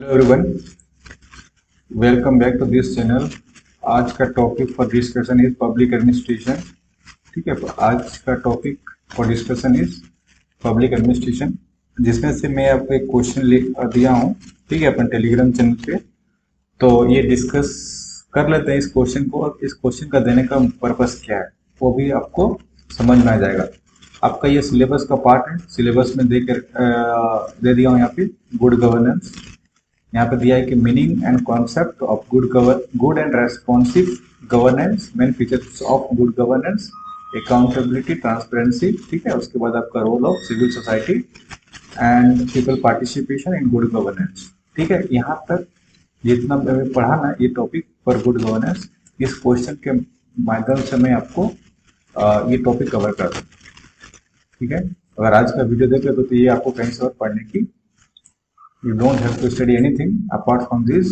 Hello everyone, welcome back to this channel. आज का topic for discussion is public administration. ठीक है, तो आज का topic for discussion is public administration, जिसमें से मैं आपको एक क्वेश्चन दिया हूँ। ठीक है, अपने टेलीग्राम चैनल पे। तो ये डिस्कस कर लेते हैं इस क्वेश्चन को, और इस क्वेश्चन का देने का पर्पस क्या है वो भी आपको समझ में आ जाएगा। आपका ये सिलेबस का पार्ट है। सिलेबस में दे दिया हूँ यहाँ पे गुड गवर्नेंस। यहाँ पे दिया है कि meaning and concept of good and responsive governance, main features of good governance, accountability, transparency. ठीक है, उसके बाद आपका role of civil society and people participation in good governance. ठीक है, यहाँ तक जितना मैंने पढ़ा ना ये टॉपिक फॉर गुड गवर्नेंस, इस क्वेश्चन के माध्यम से मैं आपको ये टॉपिक कवर कर दूँ। ठीक है, अगर आज का वीडियो देखे तो ये आपको कहीं से और पढ़ने की, you don't have to study anything apart from this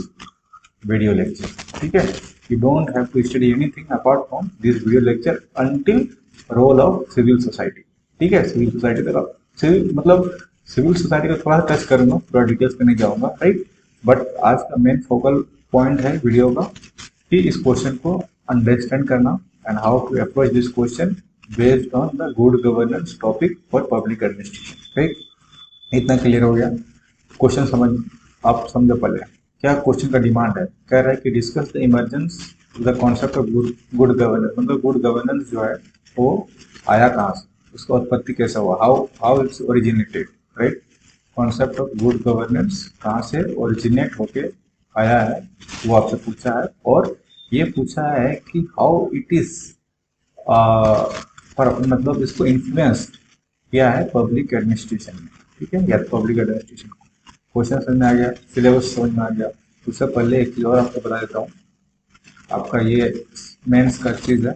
video lecture. ठीक है, you don't have to study anything apart from this video lecture until role of civil society. ठीक है, सिविल सोसाइटी तक सिविल मतलब सिविल सोसाइटी को थोड़ा touch करूंगा, थोड़ा डिटेल्स में नहीं जाऊंगा, राइट। बट आज का मेन फोकल पॉइंट है वीडियो का कि इस क्वेश्चन को अंडरस्टैंड करना and how to approach this question based on the good governance topic for public administration. Right, इतना क्लियर हो गया। क्वेश्चन आप समझो पहले क्या क्वेश्चन का डिमांड है। कह रहा है कि discuss the emergence the concept of good governance, मतलब गुड गवर्नेंस जो है वो आया कहाँ से, उसका उत्पत्ति कैसा हुआ, how how it's originated. Right, concept of good governance कहाँ से ओरिजिनेट होके आया है वो आपसे पूछा है। और ये पूछा है कि हाउ इट इज पर मतलब इसको इन्फ्लुएंस किया है पब्लिक एडमिनिस्ट्रेशन में। ठीक है, या पब्लिक एडमिनिस्ट्रेशन क्वेश्चन समझ में आ गया, सिलेबस समझ में आ गया। उससे पहले एक चीज़ और आपको बता देता हूँ, आपका ये मेंस का चीज़ है।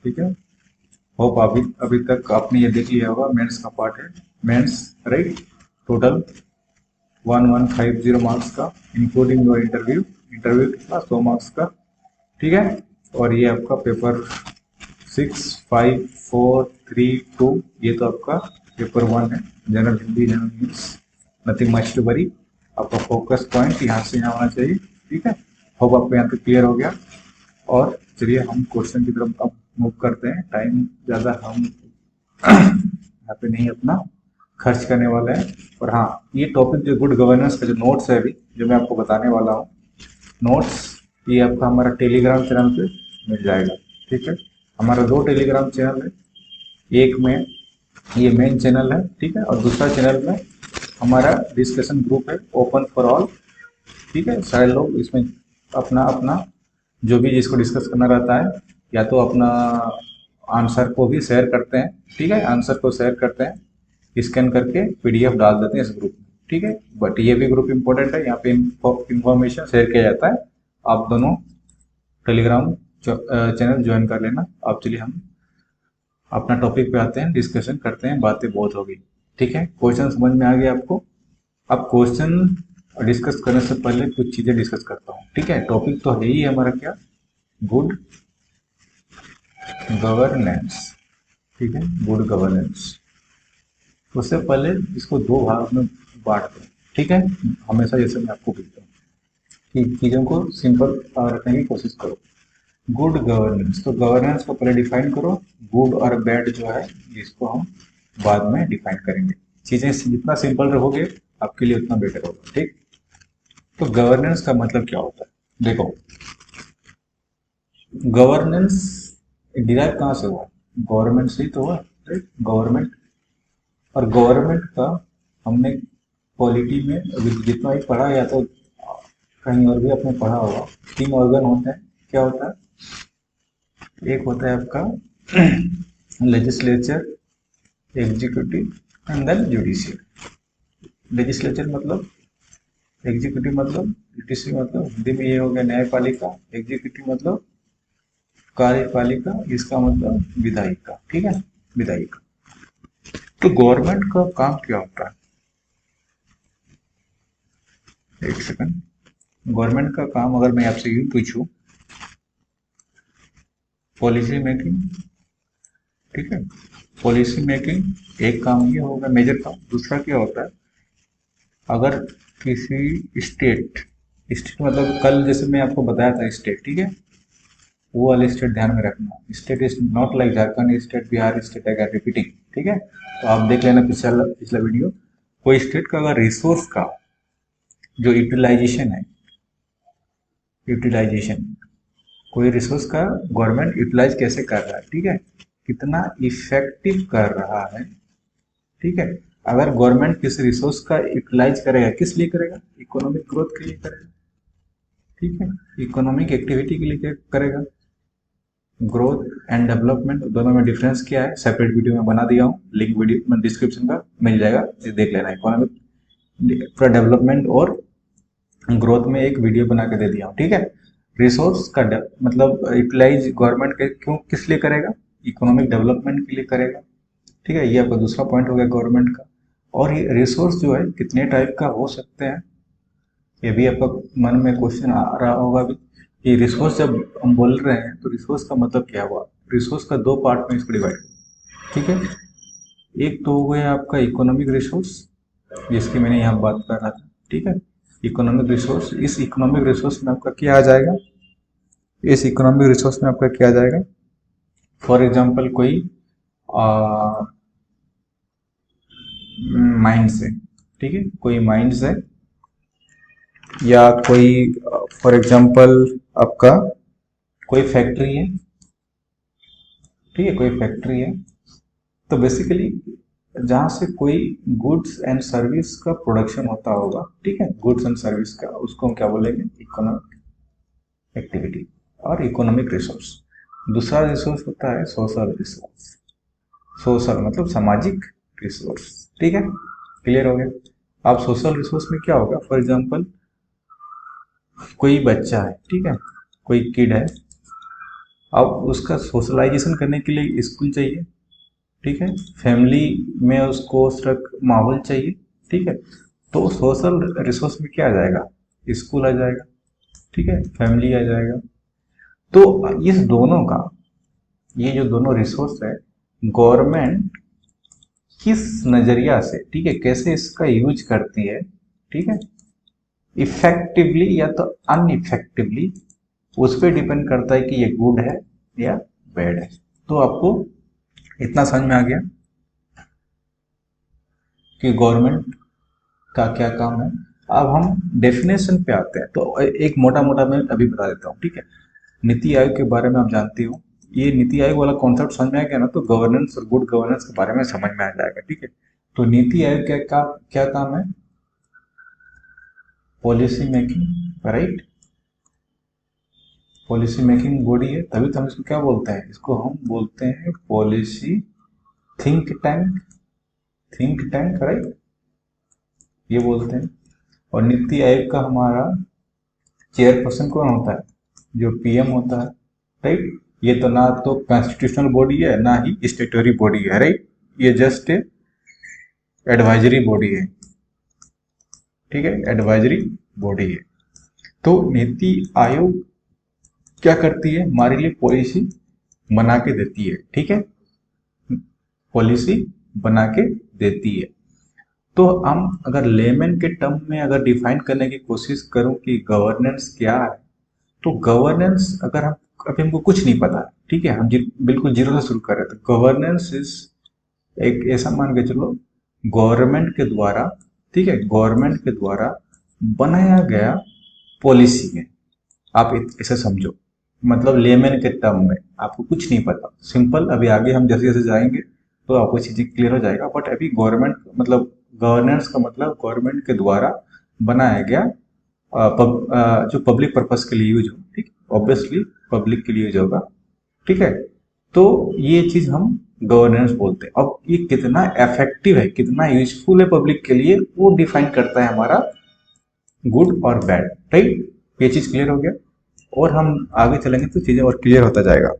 ठीक है, होप अभी तक आपने ये देख लिया होगा, मेंस का पार्ट है मेंस, राइट। टोटल 1150 मार्क्स का, इंक्लूडिंग योर इंटरव्यू। इंटरव्यू कितना 100 मार्क्स का। ठीक है, और ये आपका पेपर 6, 5, 4, 3, 2, ये तो आपका पेपर 1 है, general Hindi, general English, nothing much to worry. आपका फोकस पॉइंट यहाँ से यहाँ होना चाहिए। ठीक है, होप आपको यहाँ तक क्लियर हो गया। और चलिए हम क्वेश्चन की तरफ अब मूव करते हैं। टाइम ज़्यादा हम यहाँ पे नहीं अपना खर्च करने वाले हैं। और हाँ, ये टॉपिक जो गुड गवर्नेंस का जो नोट्स है अभी जो मैं आपको बताने वाला हूँ, नोट्स ये आपका हमारा टेलीग्राम चैनल पे मिल जाएगा। ठीक है, हमारा 2 टेलीग्राम चैनल है, एक में ये मेन चैनल है, ठीक है, और दूसरा चैनल में हमारा डिस्कशन ग्रुप है, ओपन फॉर ऑल। ठीक है, सारे लोग इसमें अपना अपना जो भी जिसको डिस्कस करना रहता है, या तो अपना आंसर को भी शेयर करते हैं। ठीक है, आंसर को शेयर करते हैं, स्कैन करके पीडीएफ डाल देते हैं इस ग्रुप में। ठीक है, बट ये भी ग्रुप इंपॉर्टेंट है, यहाँ पे इंफॉर्मेशन शेयर किया जाता है। आप दोनों टेलीग्राम चैनल ज्वाइन कर लेना। अब चलिए हम अपना टॉपिक पे आते हैं, डिस्कशन करते हैं, बातें बहुत होगी। ठीक है, क्वेश्चन समझ में आ गया आपको। अब क्वेश्चन डिस्कस करने से पहले कुछ चीजें डिस्कस करता हूँ। ठीक है, टॉपिक तो है ही हमारा क्या, गुड गवर्नेंस। ठीक है, गुड गवर्नेंस। उससे पहले इसको 2 भाग में बांट दो। ठीक है, हमेशा जैसे मैं आपको कहता हूँ कि चीज़ों को सिंपल रखने की कोशिश करो। गुड गवर्नेंस, तो गवर्नेंस को पहले डिफाइन करो, गुड और बैड जो है इसको हम बाद में डिफाइन करेंगे। चीजें जितना सिंपल रहोगे आपके लिए उतना बेटर होगा। ठीक, तो गवर्नेंस का मतलब क्या होता है, देखो गवर्नेंस डिराइव कहाँ से हुआ, गवर्नमेंट से ही तो हुआ, राइट। गवर्नमेंट, और गवर्नमेंट का हमने पॉलिटी में अभी जितना भी पढ़ा, या तो कहीं और भी आपने पढ़ा होगा, 3 ऑर्गन होते हैं। क्या होता है, एक होता है आपका legislature, executive and then judicial. Legislature मतलब, एग्जीक्यूटिव मतलब, जुडिशियल मतलब हिंदी में ये हो गया न्यायपालिका, एग्जीक्यूटिव मतलब कार्यपालिका, इसका मतलब विधायिका। ठीक है, विधायिका। तो गवर्नमेंट का काम क्या होता है, एक सेकंड, गवर्नमेंट का काम अगर मैं आपसे यूं पूछूं, पॉलिसी मेकिंग। ठीक है, पॉलिसी मेकिंग एक काम ये होगा, मेजर काम। दूसरा क्या होता है, अगर किसी स्टेट, स्टेट मतलब कल जैसे मैं आपको बताया था स्टेट, ठीक है, वो वाले स्टेट ध्यान में रखना। State is not like Jharkhand state, Bihar state, अगर रिपीटिंग, ठीक है। तो आप देख लेना पिछला पिछला वीडियो। कोई स्टेट का अगर रिसोर्स का जो यूटिलाइजेशन है, यूटिलाइजेशन, कोई रिसोर्स का गवर्नमेंट यूटिलाइज कैसे कर रहा है, ठीक है, कितना इफेक्टिव कर रहा है, ठीक है। अगर गवर्नमेंट किसी रिसोर्स का यूटिलाइज करेगा, किस लिए करेगा? इकोनॉमिक ग्रोथ के लिए करेगा, ठीक है, इकोनॉमिक एक्टिविटी के लिए करेगा। ग्रोथ एंड डेवलपमेंट दोनों में डिफरेंस क्या है, सेपरेट वीडियो में बना दिया हूँ, लिंक वीडियो में डिस्क्रिप्शन का मिल जाएगा, ये देख लेना। इकोनॉमिक पूरा डेवलपमेंट और ग्रोथ में एक वीडियो बना के दे दिया हूँ, ठीक है। रिसोर्स का मतलब यूटिलाइज गवर्नमेंट के क्यों किस लिए करेगा? इकोनॉमिक डेवलपमेंट के लिए करेगा, ठीक है। ये आपका दूसरा पॉइंट हो गया गवर्नमेंट का। और ये रिसोर्स जो है कितने टाइप का हो सकते हैं, ये भी आपका मन में क्वेश्चन आ रहा होगा भी कि रिसोर्स जब हम बोल रहे हैं तो रिसोर्स का मतलब क्या हुआ। रिसोर्स का दो पार्ट में इसको डिवाइड, ठीक है। एक तो हो गया आपका इकोनॉमिक रिसोर्स, जिसकी मैंने यहाँ बात कर रहा था, ठीक है। इकोनॉमिक रिसोर्स, इस इकोनॉमिक रिसोर्स में आपका क्या आ जाएगा, इस इकोनॉमिक रिसोर्स में आपका क्या आ जाएगा, फॉर एग्जाम्पल कोई माइंड्स है, ठीक है, कोई माइंड्स है, या कोई फॉर एग्जाम्पल आपका कोई फैक्ट्री है, ठीक है, कोई फैक्ट्री है। तो बेसिकली जहाँ से कोई गुड्स एंड सर्विस का प्रोडक्शन होता होगा, ठीक है, गुड्स एंड सर्विस का, उसको हम क्या बोलेंगे? इकोनॉमिक एक्टिविटी और इकोनॉमिक रिसोर्स। दूसरा रिसोर्स होता है सोशल रिसोर्स, सोशल मतलब सामाजिक रिसोर्स, ठीक है, क्लियर हो गया। अब सोशल रिसोर्स में क्या होगा, फॉर एग्जाम्पल कोई बच्चा है, ठीक है, कोई किड है, अब उसका सोशलाइजेशन करने के लिए स्कूल चाहिए, ठीक है, फैमिली में उसको उस तरह माहौल चाहिए, ठीक है। तो सोशल रिसोर्स में क्या आ जाएगा? स्कूल आ जाएगा, ठीक है, फैमिली आ जाएगा। तो इस दोनों का, ये जो दोनों रिसोर्स है, गवर्नमेंट किस नजरिया से, ठीक है, कैसे इसका यूज करती है, ठीक है, इफेक्टिवली या तो अनइफेक्टिवली, उस पर डिपेंड करता है कि ये गुड है या बैड है। तो आपको इतना समझ में आ गया कि गवर्नमेंट का क्या काम है। अब हम डेफिनेशन पे आते हैं, तो एक मोटा मोटा मैं अभी बता देता हूँ, ठीक है। नीति आयोग के बारे में आप जानते हो, ये नीति आयोग वाला कॉन्सेप्ट समझ में आ गया ना, तो गवर्नेंस और गुड गवर्नेंस के बारे में समझ में आ जाएगा, ठीक है। तो नीति आयोग क्या काम है? Policy making, right, policy making body है, तभी तो हम इसको क्या बोलते हैं, इसको हम बोलते हैं policy think tank, think tank, right, ये बोलते हैं। और नीति आयोग का हमारा चेयरपर्सन कौन होता है? जो पीएम होता है, राइट। ये तो ना तो कॉन्स्टिट्यूशनल बॉडी है ना ही स्टेटरी बॉडी है, राइट, ये जस्ट एडवाइजरी बॉडी है, ठीक है, एडवाइजरी बॉडी है। तो नीति आयोग क्या करती है? हमारे लिए पॉलिसी बना के देती है, ठीक है, पॉलिसी बना के देती है। तो हम अगर लेमन के टर्म में अगर डिफाइन करने की कोशिश करूं कि गवर्नेंस क्या है, तो गवर्नेंस अगर हम अभी हमको कुछ नहीं पता, ठीक है, हम बिल्कुल जीरो से शुरू कर रहे हैं, तो गवर्नेंस इज एक ऐसा मान के चलो, गवर्नमेंट के द्वारा, ठीक है, गवर्नमेंट के द्वारा बनाया गया पॉलिसी है। आप ऐसे समझो, मतलब लेमन के टर्म में आपको कुछ नहीं पता, सिंपल, अभी आगे हम जैसे जैसे जाएंगे तो आपको चीजें क्लियर हो जाएगा। बट अभी गवर्नमेंट मतलब गवर्नेंस का मतलब गवर्नमेंट के द्वारा बनाया गया जो पब्लिक पर्पस के लिए यूज हो, ठीक, ऑब्वियसली पब्लिक के लिए यूज होगा, ठीक है। तो ये चीज हम गवर्नेंस बोलते हैं। अब ये कितना इफेक्टिव है, कितना यूजफुल है पब्लिक के लिए, वो डिफाइन करता है हमारा गुड और बैड, राइट, ये चीज क्लियर हो गया। और हम आगे चलेंगे तो चीजें और क्लियर होता जाएगा।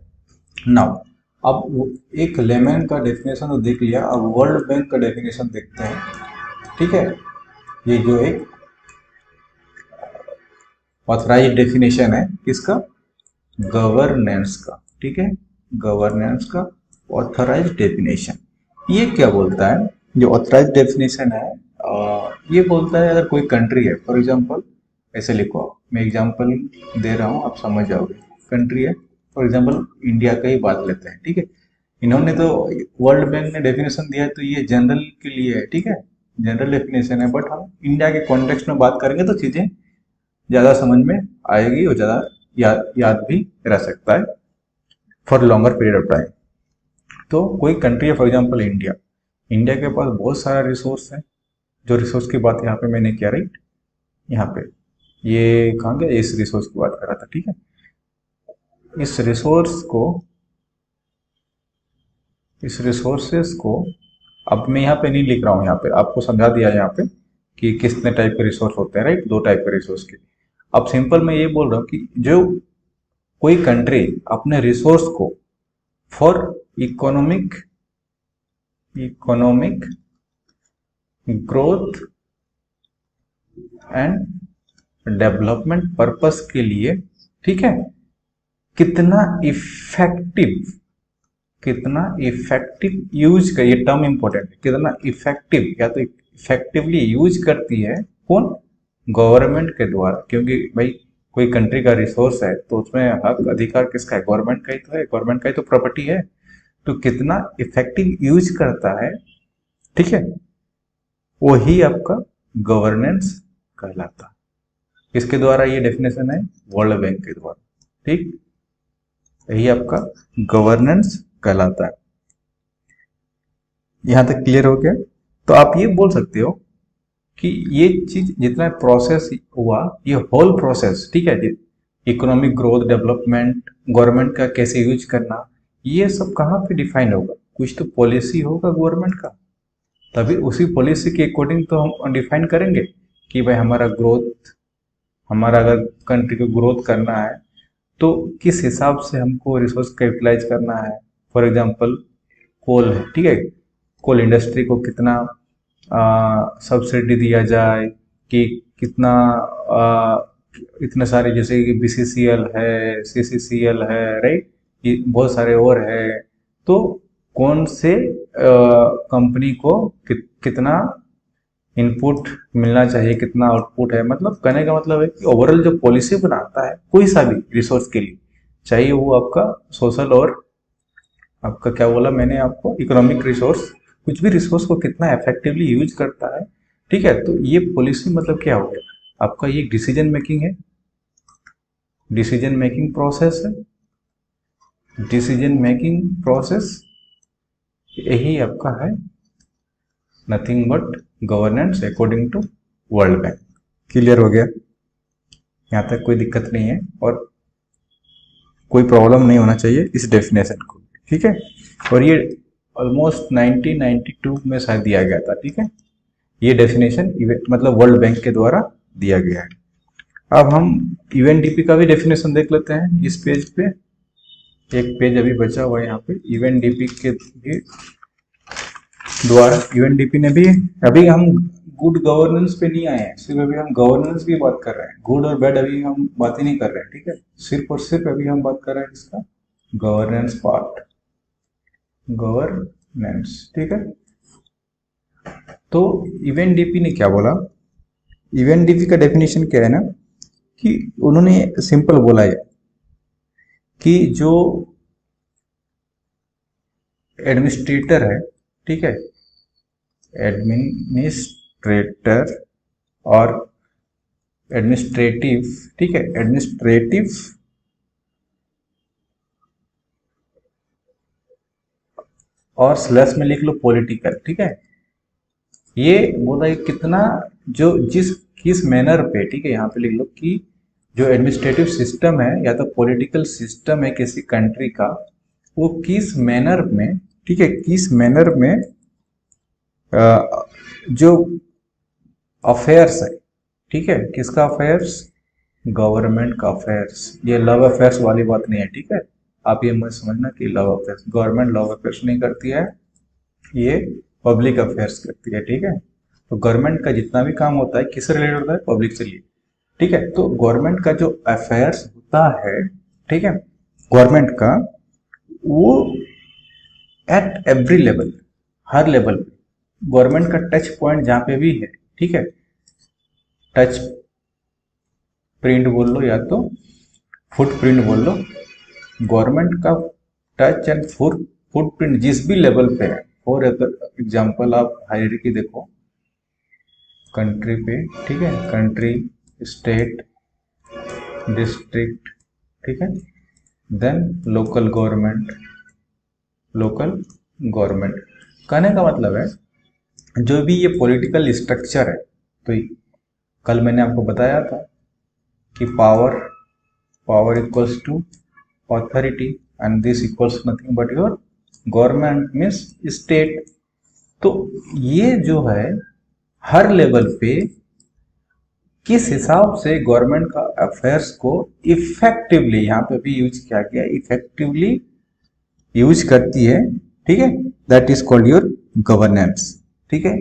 नाउ अब एक लेमन का डेफिनेशन तो देख लिया, अब वर्ल्ड बैंक का डेफिनेशन देखते हैं, ठीक है। ये जो एक ऑथराइज्ड डेफिनेशन है किसका? गवर्नेंस का, ठीक है, गवर्नेंस का ऑथराइज्ड डेफिनेशन। ये क्या बोलता है? जो ऑथराइज्ड डेफिनेशन है ये बोलता है अगर कोई कंट्री है, फॉर एग्जांपल ऐसे लिखो आप, मैं एग्जांपल दे रहा हूँ, आप समझ जाओगे। कंट्री है, फॉर एग्जांपल इंडिया का ही बात लेते हैं, ठीक है। इन्होंने तो वर्ल्ड बैंक ने डेफिनेशन दिया है, तो ये जनरल के लिए है, ठीक है, जनरल डेफिनेशन है। बट हम इंडिया के कॉन्टेक्स्ट में बात करेंगे तो चीज़ें ज़्यादा समझ में आएगी और ज़्यादा याद भी रह सकता है for longer period of time. तो कोई कंट्री है, फॉर एग्जांपल इंडिया, इंडिया के पास बहुत सारा रिसोर्स है। जो रिसोर्स की बात यहाँ पे मैंने किया, राइट, यहाँ पे ये कहाँ गया, इस रिसोर्स की बात कर रहा था, ठीक है। इस रिसोर्सेस को अब मैं यहाँ पे नहीं लिख रहा हूँ, यहाँ पे आपको समझा दिया है यहाँ पे कि कितने टाइप के रिसोर्स होते हैं, राइट, 2 टाइप के रिसोर्स के। अब सिंपल मैं ये बोल रहा हूँ कि जो कोई कंट्री अपने रिसोर्स को for economic growth and development purpose के लिए, ठीक है, कितना इफेक्टिव यूज कर, ये टर्म इंपॉर्टेंट है, कितना इफेक्टिव या तो इफेक्टिवली यूज करती है, कौन, गवर्नमेंट के द्वारा। क्योंकि भाई कोई कंट्री का रिसोर्स है तो उसमें हक अधिकार किसका है, गवर्नमेंट का ही तो है, गवर्नमेंट का ही तो प्रॉपर्टी है। तो कितना इफेक्टिव यूज करता है, ठीक है, वही आपका गवर्नेंस कहलाता है। किसके द्वारा ये डेफिनेशन है, वर्ल्ड बैंक के द्वारा, ठीक, यही आपका गवर्नेंस कहलाता है। यहां तक क्लियर हो गया। तो आप ये बोल सकते हो कि ये चीज जितना प्रोसेस हुआ, ये होल प्रोसेस, ठीक है, इकोनॉमिक ग्रोथ, डेवलपमेंट, गवर्नमेंट का कैसे यूज करना, ये सब कहाँ पे डिफाइन होगा, कुछ तो पॉलिसी होगा गवर्नमेंट का, तभी उसी पॉलिसी के अकॉर्डिंग तो हम डिफाइन करेंगे कि भाई हमारा अगर कंट्री को ग्रोथ करना है तो किस हिसाब से हमको रिसोर्स का यूटिलाइज करना है। फॉर एग्जांपल कोल है, ठीक है, कोल इंडस्ट्री को कितना सब्सिडी दिया जाए, कि कितना इतने सारे, जैसे कि बीसीसीएल है, सीसीसीएल है, राइट, ये बहुत सारे और है। तो कौन से कंपनी को कितना इनपुट मिलना चाहिए, कितना आउटपुट है, मतलब कहने का मतलब है कि ओवरऑल जो पॉलिसी बनाता है कोई सा भी रिसोर्स के लिए, चाहिए वो आपका सोशल और आपका क्या बोला मैंने आपको, इकोनॉमिक रिसोर्स, कुछ भी रिसोर्स को कितना इफेक्टिवली यूज करता है, ठीक है। तो ये पॉलिसी मतलब क्या हो गया आपका, ये डिसीजन मेकिंग है, डिसीजन मेकिंग प्रोसेस है, डिसीजन मेकिंग प्रोसेस यही आपका है, nothing but governance according to World Bank. Clear हो गया, यहाँ तक कोई दिक्कत नहीं है और कोई प्रॉब्लम नहीं होना चाहिए इस डेफिनेशन को, ठीक है। और ये ऑलमोस्ट 1992 में शायद दिया गया था, ठीक है, ये डेफिनेशन मतलब वर्ल्ड बैंक के द्वारा दिया गया है। अब हम यूएनडीपी का भी डेफिनेशन देख लेते हैं इस पेज पे, एक पेज अभी बचा हुआ है यहाँ पे, यूएनडीपी के भी द्वारा, यूएनडीपी ने भी, अभी हम गुड गवर्नेंस पे नहीं आए हैं, सिर्फ अभी हम गवर्नेंस की बात कर रहे हैं, गुड और बैड अभी हम बात ही नहीं कर रहे हैं, ठीक है, सिर्फ और सिर्फ अभी हम बात कर रहे हैं इसका गवर्नेंस पार्ट, गवर्नेंस, ठीक है। तो यूएनडीपी ने क्या बोला, यूएनडीपी का डेफिनेशन क्या है ना, कि उन्होंने सिंपल बोला है कि जो एडमिनिस्ट्रेटर है, ठीक है, एडमिनिस्ट्रेटर और एडमिनिस्ट्रेटिव, ठीक है, एडमिनिस्ट्रेटिव और स्लैश में लिख लो पॉलिटिकल, ठीक है। ये बोला है कितना, जो किस मैनर पे, ठीक है, यहाँ पे लिख लो कि जो एडमिनिस्ट्रेटिव सिस्टम है या तो पॉलिटिकल सिस्टम है किसी कंट्री का, वो किस मैनर में, ठीक है, किस मैनर में जो अफेयर्स है, ठीक है, किसका अफेयर्स, गवर्नमेंट का अफेयर्स, ये लव अफेयर्स वाली बात नहीं है, ठीक है, आप ये मत समझना कि love affairs, government love affairs नहीं करती है, ये पब्लिक अफेयर्स करती है, ठीक है। तो गवर्नमेंट का जितना भी काम होता है किससे रिलेटेड होता है, पब्लिक से रिलेटेड, ठीक है। तो गवर्नमेंट का जो अफेयर्स होता है, ठीक है, गवर्नमेंट का, वो एट एवरी लेवल, हर लेवल पे, गवर्नमेंट का टच पॉइंट जहाँ पे भी है, ठीक है, टच प्रिंट बोल लो या तो फुट प्रिंट बोल लो, गवर्नमेंट का टच एंड फुट प्रिंट जिस भी लेवल पे है, फॉर एग्जाम्पल आप हायरार्की देखो कंट्री पे, ठीक है, कंट्री, स्टेट, डिस्ट्रिक्ट, ठीक है, then local government, local government. कहने का मतलब है जो भी ये पॉलिटिकल स्ट्रक्चर है, तो कल मैंने आपको बताया था कि power equals to authority and this equals nothing but your government means state. तो ये जो है हर लेवल पे किस हिसाब से गवर्नमेंट का अफेयर्स को इफेक्टिवली, यहाँ पे भी यूज किया गया, इफेक्टिवली यूज करती है, ठीक है, that is called your governance. ठीक है,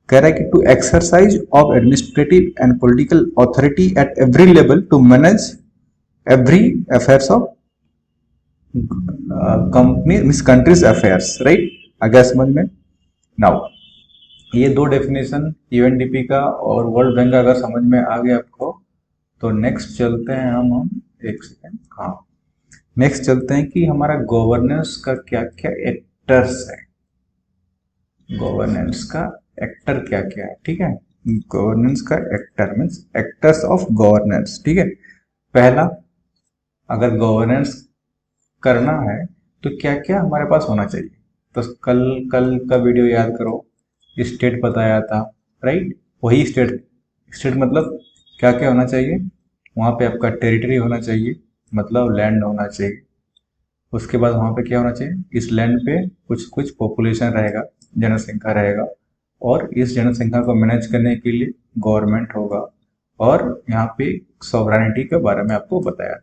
कह रहा है कि to exercise of administrative and political authority at every level to manage every affairs of company means countries affairs, right. आ गया समझ में? नाउ ये दो डेफिनेशन यूएनडीपी का और वर्ल्ड बैंक का अगर समझ में आ गया आपको, तो नेक्स्ट चलते हैं हम एक सेकेंड, हाँ, नेक्स्ट चलते हैं कि हमारा गवर्नेंस का क्या क्या एक्टर्स है, गवर्नेंस का एक्टर क्या क्या है, ठीक है। गवर्नेंस का actor means actors of governance, ठीक है। पहला, अगर गवर्नेंस करना है तो क्या क्या हमारे पास होना चाहिए, तो कल कल का वीडियो याद करो, स्टेट बताया था, राइट। वही स्टेट मतलब क्या क्या होना चाहिए, वहाँ पे आपका टेरिटरी होना चाहिए, मतलब लैंड होना चाहिए। उसके बाद वहाँ पे क्या होना चाहिए, इस लैंड पे कुछ कुछ पॉपुलेशन रहेगा, जनसंख्या रहेगा, और इस जनसंख्या को मैनेज करने के लिए गवर्नमेंट होगा, और यहाँ पे सॉवरेनिटी के बारे में आपको बताया,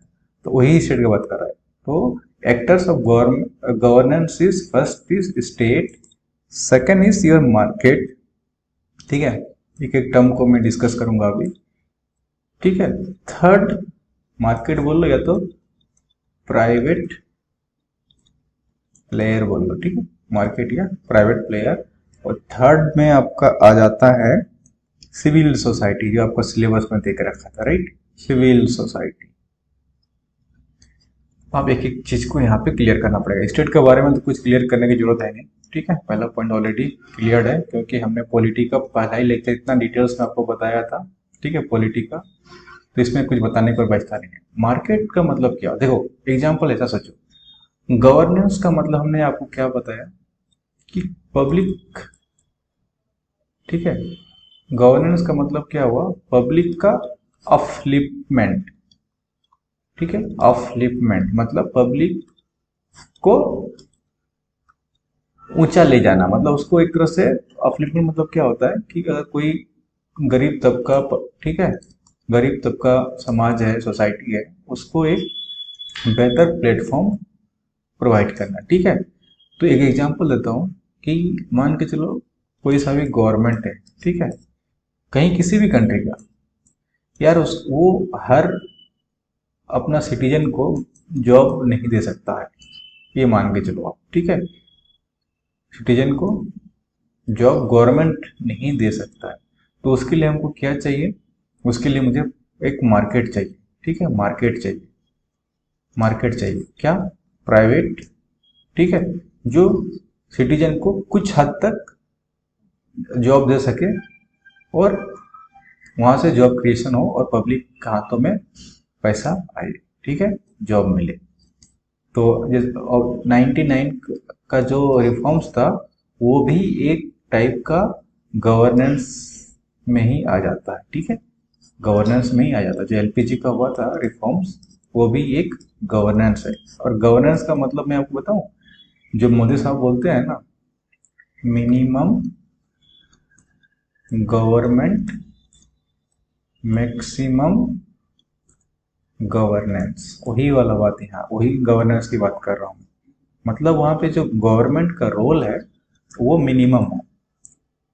तो वही स्टेट की बात कर रहा है। तो actors of governance is first is state, second is your market, ठीक है, एक एक टर्म को मैं डिस्कस करूंगा अभी, ठीक है। थर्ड, मार्केट बोल लो या तो प्राइवेट प्लेयर बोल लो, ठीक है, मार्केट या प्राइवेट प्लेयर। और थर्ड में आपका आ जाता है सिविल सोसाइटी, जो आपको सिलेबस में देख रखा था, राइट, सिविल सोसाइटी। आप एक एक चीज को यहाँ पे क्लियर करना पड़ेगा। स्टेट के बारे में तो कुछ क्लियर करने की जरूरत है नहीं, ठीक है, पहला पॉइंट ऑलरेडी क्लियर है, क्योंकि हमने पॉलिटी का पहला ही लेक्चर इतना डिटेल्स में आपको बताया था, ठीक है, पॉलिटी का, तो इसमें कुछ बताने को बचता नहीं है। मार्केट का मतलब क्या, देखो एग्जाम्पल ऐसा सोचो, गवर्नेंस का मतलब हमने आपको क्या बताया कि पब्लिक, ठीक है, गवर्नेंस का मतलब क्या हुआ, पब्लिक का अपलिफ्टमेंट, ठीक है, अपलिफ्टमेंट मतलब पब्लिक को ऊंचा ले जाना, मतलब उसको एक तरह से अपलिफ्टमेंट मतलब क्या होता है कि अगर कोई गरीब तबका, ठीक है, गरीब तबका समाज है, सोसाइटी है, उसको एक बेहतर प्लेटफॉर्म प्रोवाइड करना, ठीक है। तो एक एग्जांपल देता हूँ कि मान के चलो कोई सा भी गवर्नमेंट है, ठीक है, कहीं किसी भी कंट्री का, यार उस वो हर अपना सिटीजन को जॉब नहीं दे सकता है, ये मान के चलो आप, ठीक है, सिटीजन को जॉब गवर्नमेंट नहीं दे सकता है, तो उसके लिए हमको क्या चाहिए, उसके लिए मुझे एक मार्केट चाहिए, ठीक है, मार्केट चाहिए क्या, प्राइवेट, ठीक है, जो सिटीजन को कुछ हद तक जॉब दे सके और वहां से जॉब क्रिएशन हो और पब्लिक के हाथों में पैसा आए, ठीक है, जॉब मिले। तो 99 का जो रिफॉर्म्स था वो भी एक टाइप का गवर्नेंस में ही आ जाता है, ठीक है, गवर्नेंस में ही आ जाता है। जो एलपीजी का हुआ था रिफॉर्म्स, वो भी एक गवर्नेंस है। और गवर्नेंस का मतलब मैं आपको बताऊं, जो मोदी साहब बोलते हैं ना, मिनिमम गवर्नमेंट मैक्सिमम गवर्नेंस, वही वाला बात, यहाँ वही गवर्नेंस की बात कर रहा हूँ। मतलब वहाँ पे जो गवर्नमेंट का रोल है वो मिनिमम हो,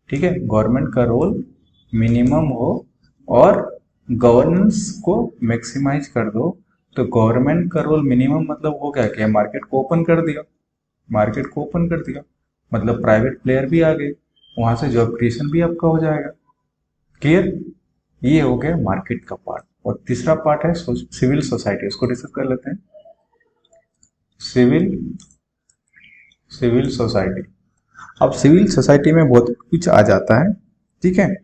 ठीक है, गवर्नमेंट का रोल मिनिमम हो और गवर्नेंस को मैक्सिमाइज कर दो। तो गवर्नमेंट का रोल मिनिमम मतलब वो क्या किया, मार्केट को ओपन कर दिया, मार्केट को ओपन कर दिया, मतलब प्राइवेट प्लेयर भी आ गए, वहां से जॉब क्रिएशन भी आपका हो जाएगा। क्लियर? ये हो गया मार्केट का पार्ट। और तीसरा पार्ट है सिविल सोसाइटी, उसको डिस्कस कर लेते हैं। Civil society. अब सिविल सोसाइटी में बहुत कुछ आ जाता है, ठीक है।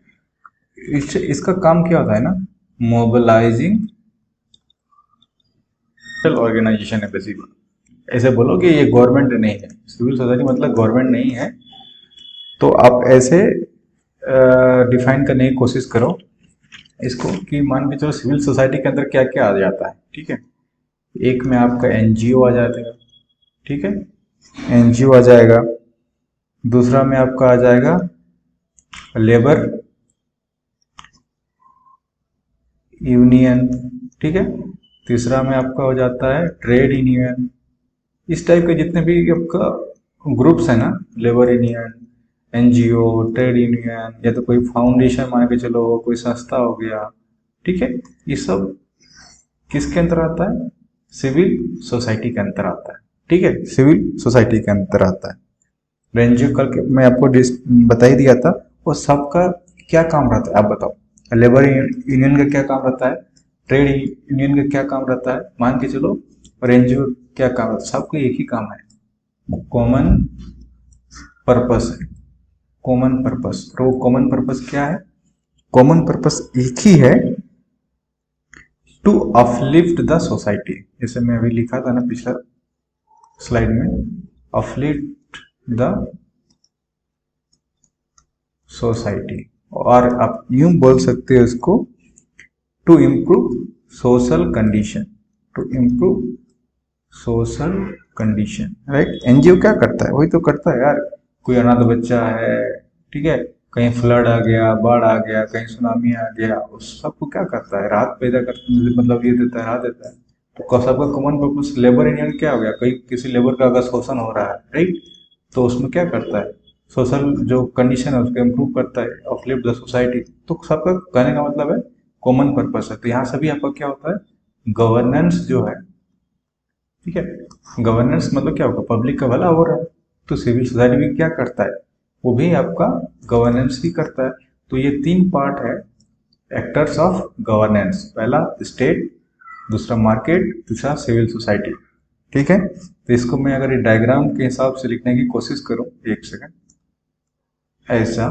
इसका काम क्या होता है ना, मोबिलाइजिंग ऑर्गेनाइजेशन है बेसिकली। ऐसे बोलो कि ये गवर्नमेंट नहीं है, सिविल सोसाइटी मतलब गवर्नमेंट नहीं है, तो आप ऐसे डिफाइन करने की कोशिश करो इसको कि मान के चलो सिविल सोसाइटी के अंदर क्या क्या आ जाता है, ठीक है। एक में आपका एनजीओ आ जाएगा, ठीक है, एनजीओ आ जाएगा। दूसरा में आपका आ जाएगा लेबर यूनियन, ठीक है। तीसरा में आपका हो जाता है ट्रेड यूनियन। इस टाइप के जितने भी आपका ग्रुप्स है ना, labour union, NGO, trade union, या तो कोई फाउंडेशन मान के चलो, कोई संस्था हो गया, ठीक है, ये सब किसके अंदर आता है, सिविल सोसाइटी के अंदर आता है, ठीक है, सिविल सोसाइटी के अंदर आता है। एनजीओ करके मैं आपको बता ही दिया था। वो सबका क्या काम रहता है आप बताओ। लेबर यूनियन का क्या काम रहता है, ट्रेड यूनियन का क्या काम रहता है, मान के चलो, और एनजीओ क्या काम रहता है, सबको एक ही काम है, कॉमन पर्पस है, कॉमन पर्पस। तो वो कॉमन पर्पस क्या है, कॉमन पर्पस एक ही है, टू अपलिफ्ट द सोसाइटी। जैसे मैं अभी लिखा था ना पिछला स्लाइड में, अपलिफ्ट द सोसाइटी, और आप यूं बोल सकते हो इसको, to improve social condition, to improve social condition, right. NGO क्या करता है, वही तो करता है यार। कोई अनाथ बच्चा है, ठीक है, कहीं फ्लड आ गया, बाढ़ आ गया, कहीं सुनामी आ गया, उस सबको क्या करता है, राहत पैदा करता, मतलब ये देता है, राहत देता है। तो सबका कॉमन पर्पस लेबर यूनियन क्या हो गया, कहीं किसी लेबर का अगर शोषण हो रहा है, राइट, तो उसमें क्या करता है, सोशल जो कंडीशन है उसको इम्प्रूव करता है, अपलिफ्ट द सोसाइटी। तो सबका कहने का मतलब है कॉमन पर्पस है। तो यहाँ सभी आपका क्या होता है, गवर्नेंस जो है, ठीक है, गवर्नेंस मतलब क्या होगा, पब्लिक का भला हो रहा है। तो सिविल सोसाइटी भी क्या करता है, वो भी आपका गवर्नेंस ही करता है। तो ये तीन पार्ट है एक्टर्स ऑफ गवर्नेंस, पहला स्टेट, दूसरा मार्केट, तीसरा सिविल सोसाइटी, ठीक है। तो इसको मैं अगर डायग्राम के हिसाब से लिखने की कोशिश करूं, एक सेकंड, ऐसा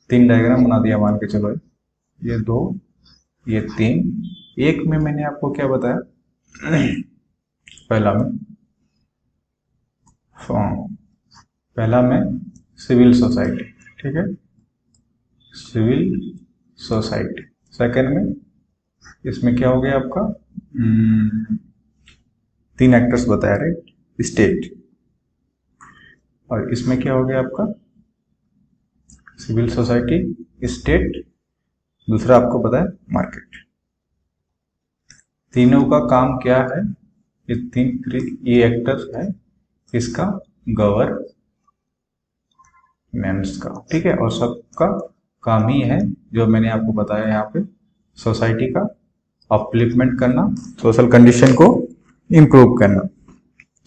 तीन डायग्राम बना दिया मान के चलो, ये दो, ये तीन। एक में मैंने आपको क्या बताया, पहला में पहला में सिविल सोसाइटी, ठीक है, सिविल सोसाइटी। सेकंड में इसमें क्या हो गया आपका, तीन एक्टर्स बताया, राइट, स्टेट। और इसमें क्या हो गया आपका, सिविल सोसाइटी, स्टेट, दूसरा आपको बताया मार्केट। तीनों का काम क्या है, ये एक्टर्स है इसका गवर्नेंस का, ठीक है। और सबका काम ही है जो मैंने आपको बताया यहाँ पे, सोसाइटी का अपलिफ्टमेंट करना, सोशल कंडीशन को इम्प्रूव करना,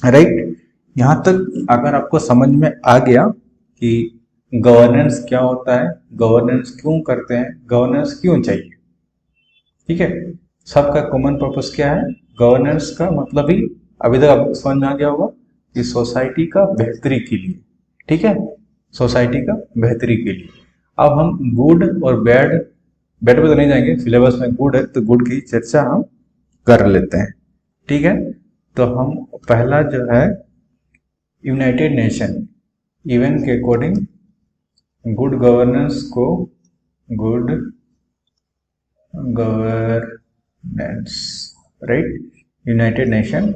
राइट। यहाँ तक अगर आपको समझ में आ गया कि गवर्नेंस क्या होता है, गवर्नेंस क्यों करते हैं, गवर्नेंस क्यों चाहिए, ठीक है, सबका कॉमन पर्पस क्या है, गवर्नेंस का मतलब ही अभी तक आपको समझ में आ गया होगा कि सोसाइटी का बेहतरी के लिए, ठीक है, सोसाइटी का बेहतरी के लिए। अब हम गुड और बैड, बैड पे तो नहीं जाएंगे, सिलेबस में गुड है तो गुड की चर्चा हम कर लेते हैं, ठीक है। तो हम पहला जो है, यूनाइटेड नेशन इवन के अकॉर्डिंग गुड गवर्नेंस को, good governance, right, United nation,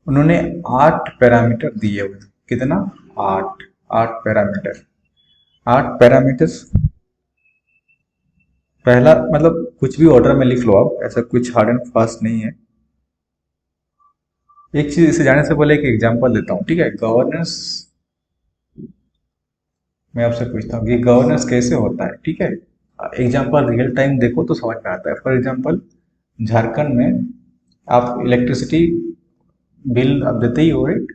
उन्होंने 8 पैरामीटर दिए हुए। कितना, 8 पैरामीटर, 8 पैरामीटर्स। पहला मतलब कुछ भी ऑर्डर में लिख लो आप, ऐसा कुछ हार्ड एंड फास्ट नहीं है। एक चीज इसे जाने से पहले एक एग्जांपल देता हूँ, ठीक है। गवर्नेंस, मैं आपसे पूछता हूँ कि गवर्नेंस कैसे होता है, ठीक है। एग्जांपल रियल टाइम देखो तो समझ में आता है। फॉर एग्जांपल झारखंड में आप इलेक्ट्रिसिटी बिल आप देते ही हो, राइट,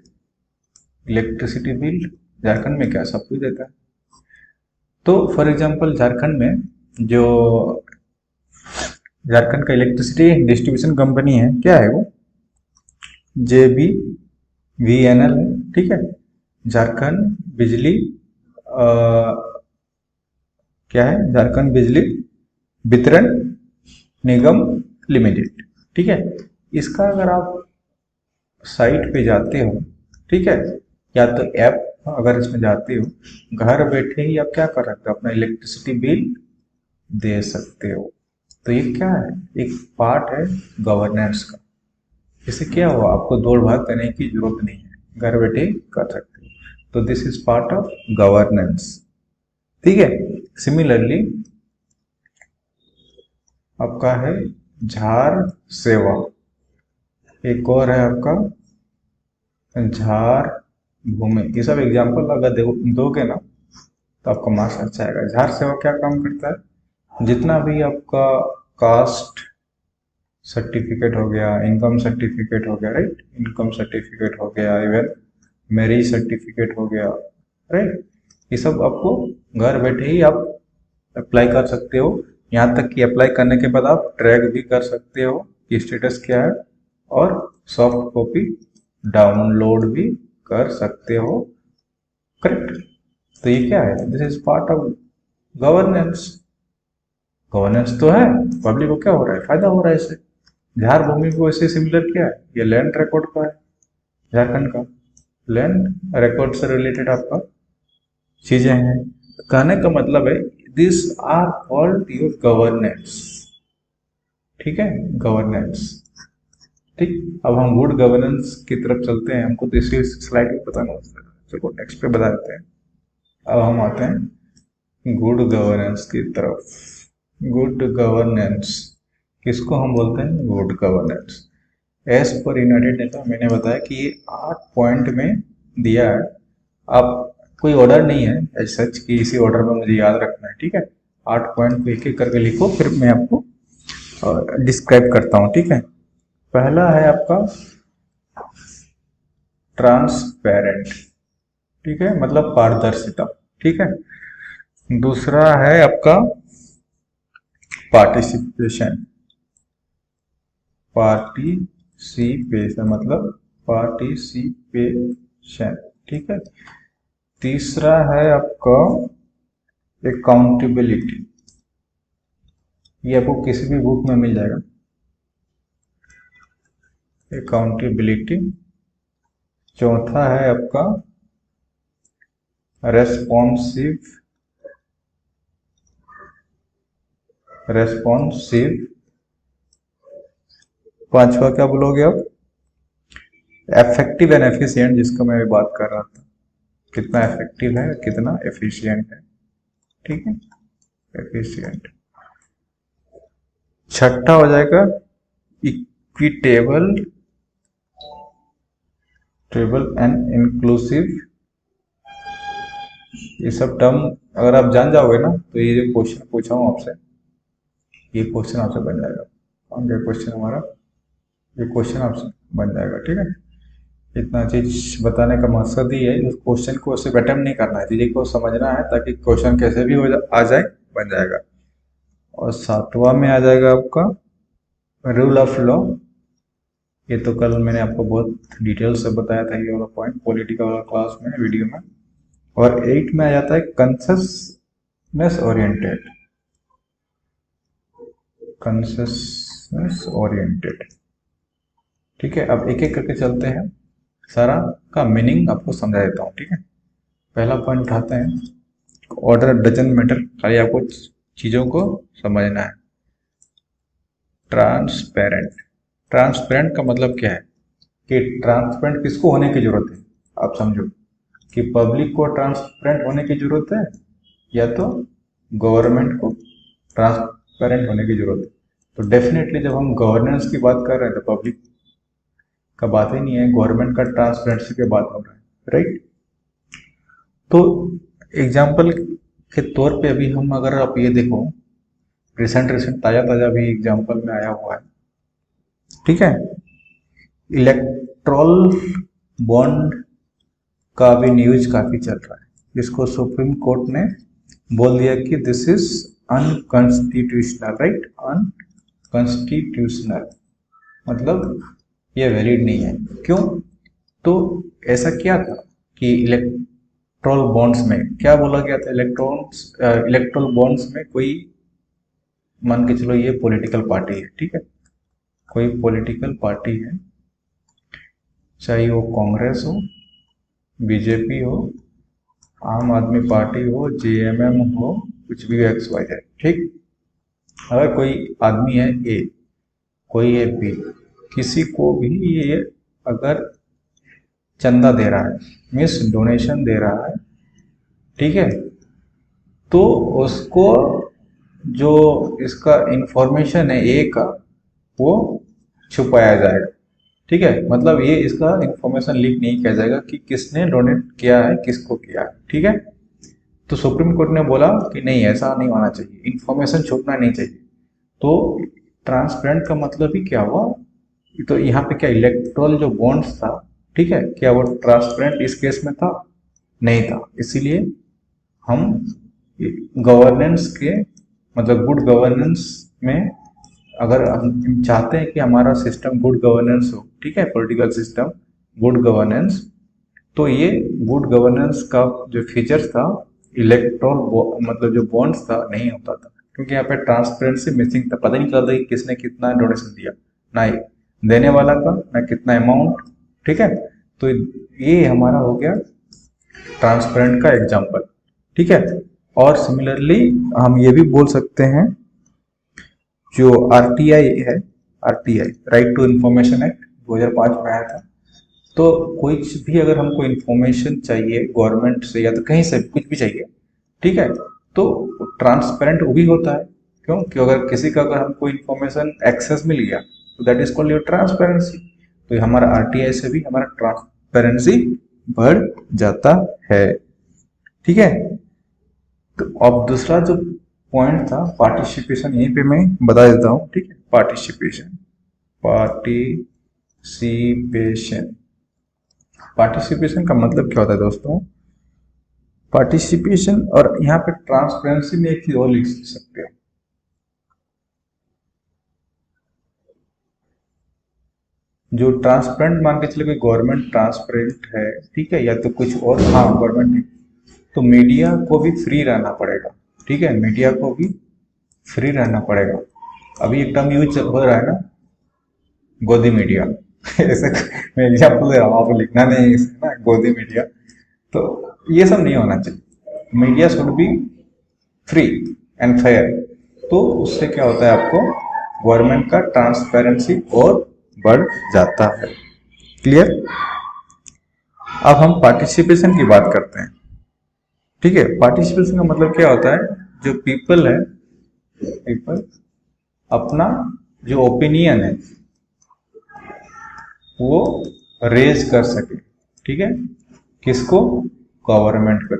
इलेक्ट्रिसिटी बिल झारखंड में क्या सब कुछ देता है। तो फॉर एग्जांपल झारखंड में जो झारखंड का इलेक्ट्रिसिटी डिस्ट्रीब्यूशन कंपनी है, क्या है वो, JBVNL है, ठीक है। झारखंड बिजली क्या है, झारखंड बिजली वितरण निगम लिमिटेड, ठीक है। इसका अगर आप साइट पे जाते हो, ठीक है, या तो ऐप अगर इसमें जाते हो, घर बैठे ही आप क्या कर सकते हो, अपना इलेक्ट्रिसिटी बिल दे सकते हो। तो ये क्या है, एक पार्ट है गवर्नेंस का। इससे क्या हुआ, आपको दौड़ भाग करने की जरूरत नहीं है, घर बैठे ही कर सकते हो। तो this is part of governance, ठीक है। सिमिलरली आपका है झार सेवा, एक और है आपका झार भूमि। ये सब एग्जाम्पल अगर दोगे ना तो आपका मार्क्स अच्छा आएगा। झार सेवा क्या काम करता है, जितना भी आपका कास्ट सर्टिफिकेट हो गया, इनकम सर्टिफिकेट हो गया, राइट, इनकम सर्टिफिकेट हो गया, इवन मैरिज सर्टिफिकेट हो गया, राइट, ये सब आपको घर बैठे ही आप अप्लाई कर सकते हो। यहाँ तक कि अप्लाई करने के बाद आप ट्रैक भी कर सकते हो कि स्टेटस क्या है, और सॉफ्ट कॉपी डाउनलोड भी कर सकते हो, करेक्ट। तो ये क्या है, this is part of governance. Governance तो है, पब्लिक को क्या हो रहा है, फायदा हो रहा है इससे। झार भूमि को इससे सिमिलर क्या है, ये लैंड रिकॉर्ड का है, झारखंड का लैंड रिकॉर्ड से रिलेटेड आपका चीजें हैं। कहने का मतलब है this are called your governance, ठीक है, गवर्नेंस, ठीक। अब हम गुड गवर्नेंस की तरफ चलते हैं, हमको तो इसी स्लाइड में बताना होता है, चलो नेक्स्ट पे बता देते हैं। अब हम आते हैं गुड गवर्नेंस की तरफ। गुड गवर्नेंस किसको हम बोलते हैं, good governance. As per United Nation, मैंने बताया कि ये 8 पॉइंट में दिया है। आप कोई ऑर्डर नहीं है एज सच कि इसी ऑर्डर में मुझे याद रखना है, ठीक है। 8 पॉइंट को एक एक करके लिखो, फिर मैं आपको डिस्क्राइब करता हूँ, ठीक है। पहला है आपका ट्रांसपेरेंट, ठीक है, मतलब पारदर्शिता, ठीक है। दूसरा है आपका पार्टिसिपेशन, पार्टिसिपेशन मतलब पार्टिसिपेशन, ठीक है। तीसरा है आपका अकाउंटेबिलिटी, ये आपको किसी भी बुक में मिल जाएगा, अकाउंटेबिलिटी। चौथा है आपका रेस्पॉन्सिव। पांचवा क्या बोलोगे आप, इफेक्टिव एंड एफिशिएंट, जिसको मैं अभी बात कर रहा था, कितना इफेक्टिव है कितना एफिशिएंट है, ठीक है, एफिशिएंट। छठा हो जाएगा इक्विटेबल एंड इंक्लूसिव। ये सब टर्म अगर आप जान जाओगे ना तो ये जो क्वेश्चन पूछा हूं आपसे, ये क्वेश्चन आपसे बन जाएगा। कौन सा क्वेश्चन हमारा, ये क्वेश्चन आपसे बन जाएगा, ठीक है। इतना चीज बताने का मकसद ही है, उस क्वेश्चन को सिर्फ अटेम्प्ट नहीं करना है, चीजें को समझना है, ताकि क्वेश्चन कैसे भी आ जाए, बन जाएगा। और सातवां में आ जाएगा आपका रूल ऑफ लॉ। ये तो कल मैंने आपको बहुत डिटेल से बताया था, ये वाला पॉइंट पॉलिटिकल वाला क्लास में, वीडियो में। और 8 में आ जाता है कंसेसनेस ओरिएंटेड, कंसेसनेस ओरिएंटेड, ठीक है। अब एक एक करके चलते हैं, सारा का मीनिंग आपको समझा देता हूँ, ठीक है। पहला पॉइंट उठाते हैं, ऑर्डर डजंट मैटर, खाली आपको चीजों को समझना है। ट्रांसपेरेंट, ट्रांसपेरेंट का मतलब क्या है, कि ट्रांसपेरेंट किसको होने की जरूरत है, आप समझो कि पब्लिक को ट्रांसपेरेंट होने की जरूरत है, या तो गवर्नमेंट को ट्रांसपेरेंट होने की जरूरत है। तो डेफिनेटली जब हम गवर्नेंस की बात कर रहे हैं तो पब्लिक का बात ही नहीं है, गवर्नमेंट का ट्रांसपेरेंसी की बात हो रहा है, राइट। तो एग्जाम्पल के तौर पे अभी हम अगर आप ये देखो, रिसेंट ताजा ताजा भी एग्जाम्पल में आया हुआ है, ठीक है। इलेक्ट्रॉल बॉन्ड का भी न्यूज काफी चल रहा है, जिसको सुप्रीम कोर्ट ने बोल दिया कि this is unconstitutional, right, unconstitutional, मतलब ये वैलिड नहीं है। क्यों? तो ऐसा क्या था कि इलेक्ट्रल बॉन्ड्स में क्या बोला गया था, इलेक्ट्रल बॉन्ड्स में कोई, मान के चलो ये पॉलिटिकल पार्टी है, ठीक है, कोई पॉलिटिकल पार्टी है, चाहे वो कांग्रेस हो, बीजेपी हो, आम आदमी पार्टी हो, जेएमएम हो, कुछ भी एक्स वाई जेड, ठीक। अगर कोई आदमी है ए, कोई है बी, किसी को भी ये अगर चंदा दे रहा है, मीन्स डोनेशन दे रहा है, ठीक है, तो उसको जो इसका इंफॉर्मेशन है ए का, वो छुपाया जाएगा, ठीक है। मतलब ये इसका इंफॉर्मेशन लीक नहीं किया जाएगा कि किसने डोनेट किया है, किसको किया है, ठीक है। तो सुप्रीम कोर्ट ने बोला कि नहीं, ऐसा नहीं होना चाहिए, इंफॉर्मेशन छुपना नहीं चाहिए। तो ट्रांसपेरेंट का मतलब ही क्या हुआ, तो यहाँ पे क्या इलेक्ट्रल जो बॉन्ड्स था, ठीक है, क्या वो ट्रांसपेरेंट इस केस में था? नहीं था। इसीलिए हम गवर्नेंस के, मतलब गुड गवर्नेंस में, अगर हम चाहते हैं कि हमारा सिस्टम गुड गवर्नेंस हो, ठीक है, पॉलिटिकल सिस्टम गुड गवर्नेंस, तो ये गुड गवर्नेंस का जो फीचर्स था, इलेक्ट्रल मतलब जो बॉन्ड्स था, नहीं होता था, क्योंकि यहाँ पे ट्रांसपेरेंसी मिसिंग था। पता नहीं चलता कि किसने कितना डोनेशन दिया, ना ही देने वाला का, ना कितना अमाउंट, ठीक है। तो ये हमारा हो गया ट्रांसपेरेंट का एग्जाम्पल, ठीक है। और सिमिलरली हम ये भी बोल सकते हैं, जो आरटीआई है, RTI right to information act 2005 में आया था। तो कुछ भी अगर हमको इंफॉर्मेशन चाहिए गवर्नमेंट से या तो कहीं से कुछ भी चाहिए, ठीक है, तो ट्रांसपेरेंट वो भी होता है। क्यों? कि अगर किसी का अगर हमको इंफॉर्मेशन एक्सेस मिल गया, तो that is called your transparency. तो ये हमारा आरटीआई से भी हमारा ट्रांसपेरेंसी बढ़ जाता है, ठीक है। तो अब दूसरा जो पॉइंट था पार्टिसिपेशन, यहीं पे मैं बता देता हूँ, ठीक है। पार्टिसिपेशन, पार्टिसिपेशन, पार्टिसिपेशन का मतलब क्या होता है दोस्तों? पार्टिसिपेशन, और यहाँ पे ट्रांसपेरेंसी में एक चीज और लिख सकते हैं, जो ट्रांसपेरेंट मान के चले कोई गवर्नमेंट ट्रांसपेरेंट है, ठीक है, या तो कुछ और, हाँ गवर्नमेंट नहीं, तो मीडिया को भी फ्री रहना पड़ेगा, ठीक है, मीडिया को भी फ्री रहना पड़ेगा। अभी एक टर्म यूज हो रहा है ना, गोदी मीडिया ऐसे मैं एग्जाम्पल दे रहा हूँ, आपको लिखना नहीं है ना, गोदी मीडिया। तो ये सब नहीं होना चाहिए, media should be free and fair. तो उससे क्या होता है, आपको गवर्नमेंट का ट्रांसपेरेंसी और बढ़ जाता है। क्लियर? अब हम पार्टिसिपेशन की बात करते हैं, ठीक है। पार्टिसिपेशन का मतलब क्या होता है, जो पीपल है, पीपल अपना जो ओपिनियन है वो रेज कर सके, ठीक है, किसको? गवर्नमेंट को,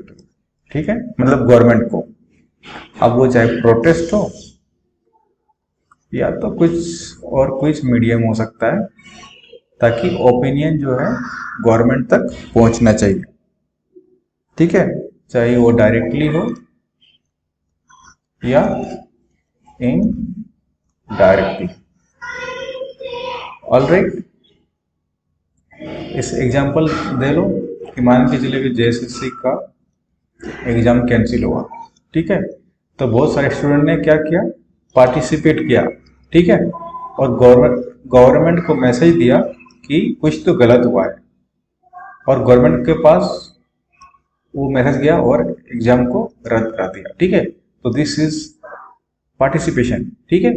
ठीक है, मतलब गवर्नमेंट को। अब वो चाहे प्रोटेस्ट हो या तो कुछ और कुछ मीडियम हो सकता है, ताकि ओपिनियन जो है गवर्नमेंट तक पहुंचना चाहिए, ठीक है, चाहे वो डायरेक्टली हो या इन डायरेक्टली। ऑलराइट, इस एग्जांपल दे लो कि मान के चले कि जेएसएससी का एग्जाम कैंसिल हुआ, ठीक है, तो बहुत सारे स्टूडेंट ने क्या किया, पार्टिसिपेट किया, ठीक है, और गवर्नमेंट को मैसेज दिया कि कुछ तो गलत हुआ है, और गवर्नमेंट के पास वो मैसेज गया और एग्जाम को रद्द करा दिया, ठीक है। तो दिस इज पार्टिसिपेशन, ठीक है।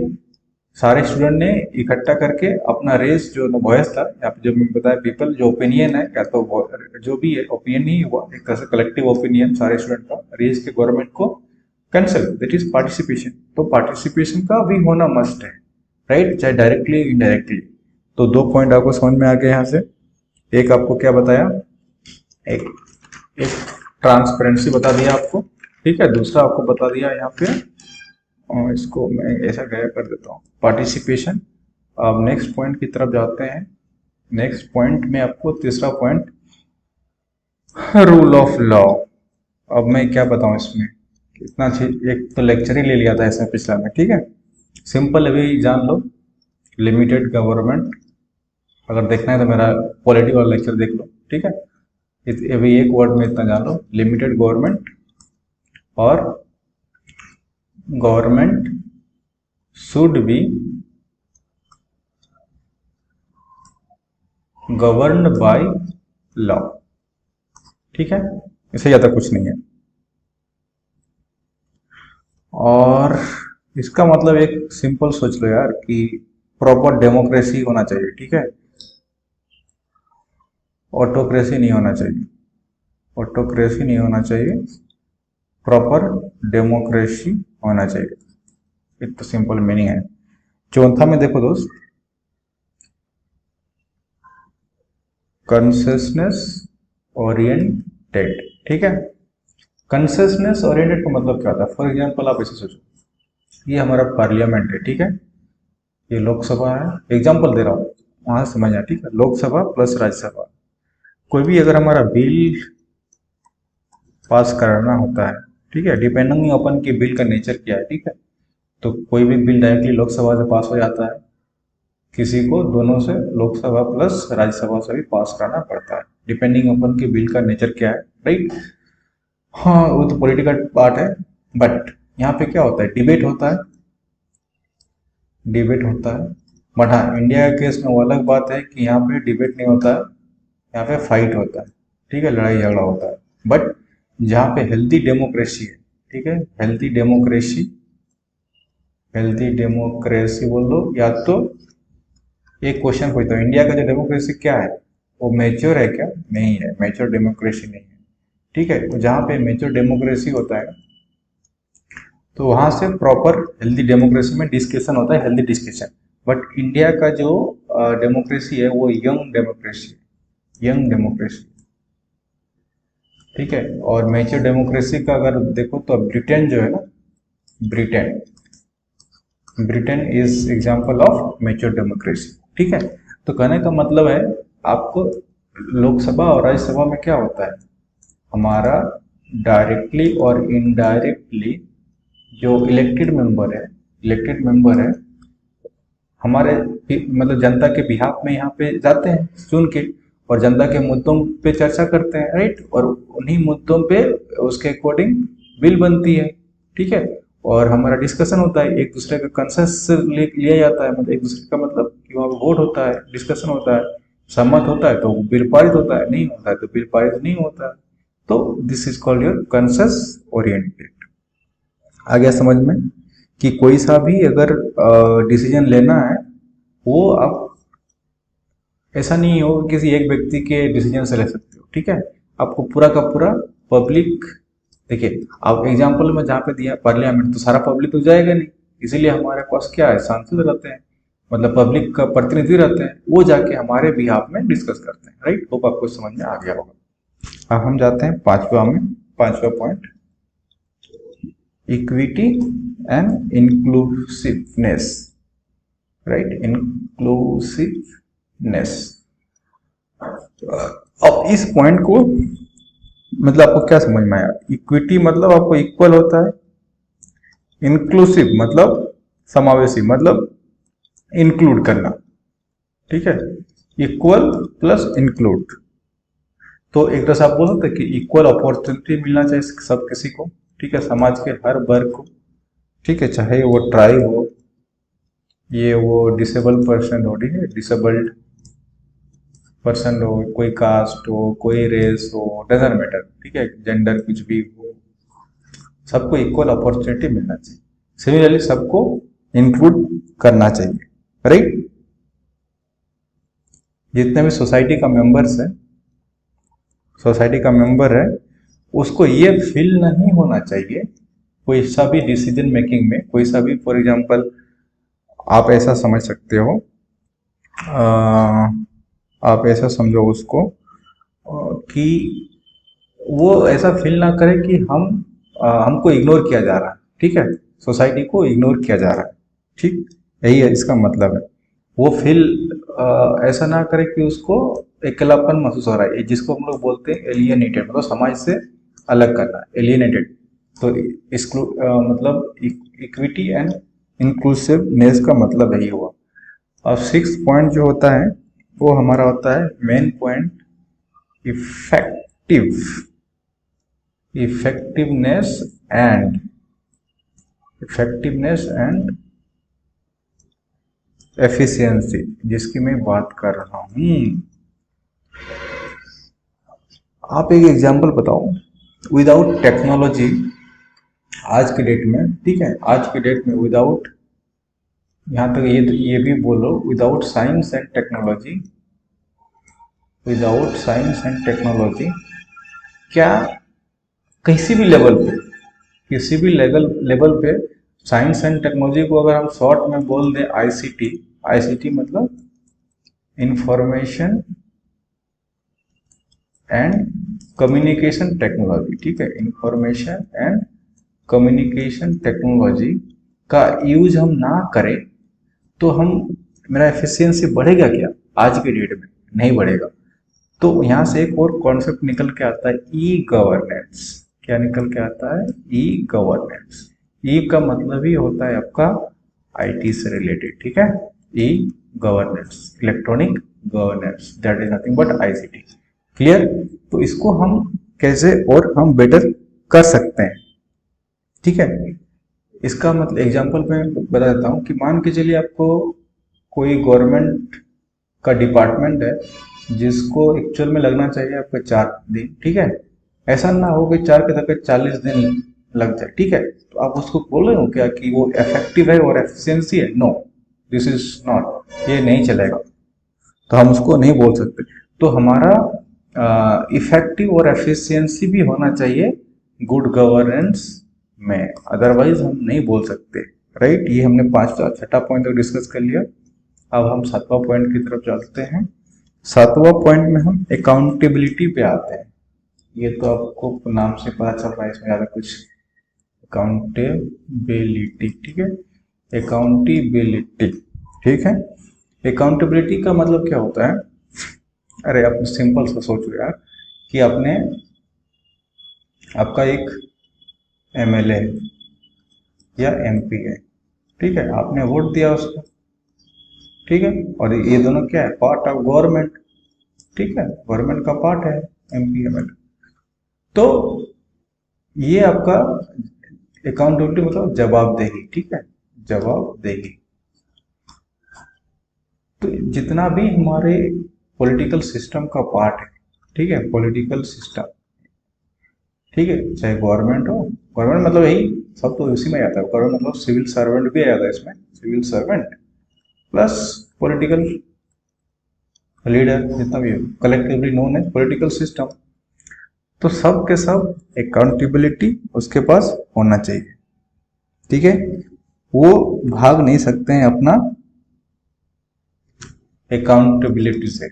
सारे स्टूडेंट ने इकट्ठा करके अपना रेस, जो वॉइस था, या जो मैं बताया पीपल, जो ओपिनियन है, या तो जो भी है ओपिनियन ही हुआ, एक तरह से कलेक्टिव ओपिनियन सारे स्टूडेंट का, रेस के गवर्नमेंट को कैंसिल, दैट इज पार्टिसिपेशन। तो पार्टिसिपेशन का भी होना मस्ट है, राइट, चाहे डायरेक्टली इनडायरेक्टली। तो दो पॉइंट आपको समझ में आ गए यहाँ से। एक आपको क्या बताया, एक एक ट्रांसपेरेंसी बता दिया आपको, ठीक है। दूसरा आपको बता दिया यहाँ पे, और इसको मैं ऐसा गया कर देता हूँ, पार्टिसिपेशन। अब नेक्स्ट पॉइंट की तरफ जाते हैं। नेक्स्ट पॉइंट में आपको तीसरा पॉइंट रूल ऑफ लॉ। अब मैं क्या बताऊं इसमें, इतना एक तो लेक्चर ही ले लिया था इसमें पिछला में, ठीक है। सिंपल अभी जान लो, लिमिटेड गवर्नमेंट। अगर देखना है तो मेरा पॉलिटी वाला लेक्चर देख लो, ठीक है। अभी एक वर्ड में इतना जान लो, लिमिटेड गवर्नमेंट और government should be governed by law, ठीक है। इससे ज़्यादा कुछ नहीं है। और इसका मतलब एक सिंपल सोच लो यार कि प्रॉपर डेमोक्रेसी होना चाहिए, ठीक है। ऑटोक्रेसी नहीं होना चाहिए, ऑटोक्रेसी नहीं होना चाहिए, प्रॉपर डेमोक्रेसी होना चाहिए। इतना सिंपल मीनिंग है। चौथा में देखो दोस्त, कंसेसनेस ओरिएंटेड, ठीक है। कंसेसनेस ओरिएंटेड का मतलब क्या होता है? फॉर एग्जांपल आप ऐसे सोचो, ये हमारा पार्लियामेंट है, ठीक है। ये लोकसभा है, एग्जांपल दे रहा हूँ, वहां समझ आया, ठीक है। लोकसभा प्लस राज्यसभा, कोई भी अगर हमारा बिल पास करना होता है, ठीक है, डिपेंडिंग अपन के बिल का नेचर क्या है, ठीक है। तो कोई भी बिल डायरेक्टली लोकसभा से पास हो जाता है, किसी को दोनों से लोकसभा प्लस राज्यसभा से भी पास करना पड़ता है, डिपेंडिंग अपन के बिल का नेचर क्या है, राइट। हाँ, वो तो पॉलिटिकल पार्ट है। बट यहाँ पे क्या होता है, डिबेट होता है, डिबेट होता है। बट हाँ, इंडिया के केस में वो अलग बात है कि यहाँ पे डिबेट नहीं होता है, यहाँ पे फाइट होता है, ठीक है, लड़ाई झगड़ा होता है। बट जहाँ पे हेल्दी डेमोक्रेसी है, ठीक है, हेल्दी डेमोक्रेसी, हेल्दी डेमोक्रेसी बोल दो, या तो एक क्वेश्चन पूछता हूँ, इंडिया का जो डेमोक्रेसी क्या है, वो मेच्योर है क्या? नहीं है, मेच्योर डेमोक्रेसी नहीं है, ठीक है। तो जहाँ पे मेच्योर डेमोक्रेसी होता है तो वहां से प्रॉपर हेल्दी डेमोक्रेसी में डिस्कशन होता है, हेल्दी डिस्कशन। बट इंडिया का जो डेमोक्रेसी है वो यंग डेमोक्रेसी, यंग डेमोक्रेसी, ठीक है। और मेच्योर डेमोक्रेसी का अगर देखो तो ब्रिटेन जो है ना, Britain, Britain is example of mature democracy, ठीक है। तो कहने का मतलब है आपको, लोकसभा और राज्यसभा में क्या होता है, हमारा डायरेक्टली और इनडायरेक्टली जो इलेक्टेड मेंबर है, इलेक्टेड मेंबर है हमारे मतलब जनता के बिहाफ में यहाँ पे जाते हैं चुन के, और जनता के मुद्दों पे चर्चा करते हैं, राइट। और उन्हीं मुद्दों पे उसके अकॉर्डिंग बिल बनती है, ठीक है। और हमारा डिस्कशन होता है, एक दूसरे का कंसेंसस लिया जाता है, मतलब एक दूसरे का मतलब कि वहाँ वोट होता है, डिस्कशन होता है, सम्मत होता है तो बिल पारित होता है, नहीं होता है तो बिल पारित नहीं होता है। तो this is called your consensus oriented. आ गया समझ में कि कोई सा भी अगर डिसीजन लेना है, वो आप ऐसा नहीं हो कि किसी एक व्यक्ति के डिसीजन से ले सकते हो, ठीक है। आपको पूरा का पूरा पब्लिक, देखिए आप एग्जाम्पल में जहाँ पे दिया पार्लियामेंट, तो सारा पब्लिक तो जाएगा नहीं, इसीलिए हमारे पास क्या है, सांसद रहते हैं, मतलब पब्लिक का प्रतिनिधि रहते हैं, वो जाके हमारे बिहाफ में डिस्कस करते हैं, राइट। होप आपको समझ में आ गया होगा। अब हम जाते हैं पांचवा में, पांचवा point, equity and inclusiveness, right, inclusiveness. अब इस पॉइंट को मतलब आपको क्या समझ में आया, इक्विटी मतलब आपको इक्वल होता है, इंक्लूसिव मतलब समावेशी, मतलब इंक्लूड करना, ठीक है। इक्वल प्लस इंक्लूड, तो एक तरह से आप बोल सकते हैं कि इक्वल अपॉर्चुनिटी मिलना चाहिए सब किसी को, ठीक है, समाज के हर वर्ग को, ठीक है, चाहे वो ट्राइब हो, ये वो डिसेबल पर्सन हो, ठीक है, डिसेबल्ड पर्सन हो, कोई कास्ट हो, कोई रेस हो, डजंट मैटर, ठीक है, जेंडर कुछ भी हो, सबको इक्वल अपॉर्चुनिटी मिलना चाहिए, सिमिलरली सबको इंक्लूड करना चाहिए, राइट। जितने भी सोसाइटी का मेंबर्स है, सोसाइटी का मेंबर है, उसको ये फील नहीं होना चाहिए कोई सा भी डिसीजन मेकिंग में, कोई सा भी, फॉर एग्जांपल आप ऐसा समझ सकते हो, आप ऐसा समझो उसको कि वो ऐसा फील ना करे कि हमको इग्नोर किया जा रहा है, ठीक है, सोसाइटी को इग्नोर किया जा रहा है, ठीक, यही है इसका मतलब है। वो फील ऐसा ना करे कि उसको अकेलापन महसूस हो रहा है, जिसको हम लोग बोलते हैं एलियनेटेड, मतलब समाज से अलग करना, एलियनेटेड। तो इसको मतलब इक्विटी एंड इंक्लूसिवनेस का मतलब यही हुआ। और 6 पॉइंट जो होता है वो हमारा होता है main point, effectiveness and efficiency, जिसकी मैं बात कर रहा हूं। आप एक एग्जांपल बताओ, विदाउट टेक्नोलॉजी आज के डेट में, ठीक है, आज के डेट में विदाउट, यहां तक ये भी बोलो, विदाउट साइंस एंड टेक्नोलॉजी, क्या किसी भी लेवल पे साइंस एंड टेक्नोलॉजी को अगर हम शॉर्ट में बोल दें आईसीटी मतलब इंफॉर्मेशन एंड कम्युनिकेशन टेक्नोलॉजी, ठीक है, इंफॉर्मेशन एंड कम्युनिकेशन टेक्नोलॉजी का यूज हम ना करें तो मेरा एफिशिएंसी बढ़ेगा क्या? आज के डेट में नहीं बढ़ेगा। तो यहां से एक और कॉन्सेप्ट निकल के आता है, ई गवर्नेंस। क्या निकल के आता है? E governance. ई का मतलब ही होता है आपका आईटी से रिलेटेड, ठीक है, e governance, electronic governance, that is nothing but ICT. Clear? तो इसको हम कैसे और हम बेटर कर सकते हैं, ठीक है। इसका मतलब एग्जांपल मैं बता देता हूं कि मान के चलिए आपको कोई गवर्नमेंट का डिपार्टमेंट है जिसको एक्चुअल में लगना चाहिए आपको 4 दिन, ठीक है, ऐसा ना हो कि 4 के जगह 40 दिन लग जाए, ठीक है। तो आप उसको बोल रहे हो क्या कि वो इफेक्टिव है और एफिशिएंसी है? नो, दिस इज नॉट, ये नहीं चलेगा, तो हम उसको नहीं बोल सकते। तो हमारा इफेक्टिव और एफिशिएंसी भी होना चाहिए गुड गवर्नेंस में, अदरवाइज हम नहीं बोल सकते, राइट। ये हमने 6वां पॉइंट तक डिस्कस कर लिया। अब हम 7वां पॉइंट की तरफ चलते हैं। 7वां पॉइंट में हम अकाउंटेबिलिटी पे आते हैं। ये तो आपको नाम से पता चल रहा है, इसमें ज़्यादा कुछ, अकाउंटेबिलिटी, ठीक है, अकाउंटेबिलिटी, ठीक है। अकाउंटेबिलिटी का मतलब क्या होता है? अरे आप सिंपल सा सोचो यार कि आपका एक एमएलए या एमपी है, ठीक है, आपने वोट दिया उसको, ठीक है, और ये दोनों क्या है? पार्ट ऑफ गवर्नमेंट, ठीक है, गवर्नमेंट का पार्ट है एमपी एमएलए। तो ये आपका अकाउंटेबिलिटी मतलब जवाबदेही, ठीक है, जवाबदेही। तो जितना भी हमारे पॉलिटिकल सिस्टम का पार्ट है, ठीक है, पॉलिटिकल सिस्टम, ठीक है, चाहे गवर्नमेंट मतलब यही सब तो इसी में आता है। गवर्नमेंट मतलब सिविल सर्वेंट भी आता है इसमें, civil servant plus political leader, जितना भी कलेक्टिवली नोन है पॉलिटिकल सिस्टम। तो सब के सब अकाउंटेबिलिटी उसके पास होना चाहिए, ठीक है, वो भाग नहीं सकते हैं अपना अकाउंटेबिलिटी से।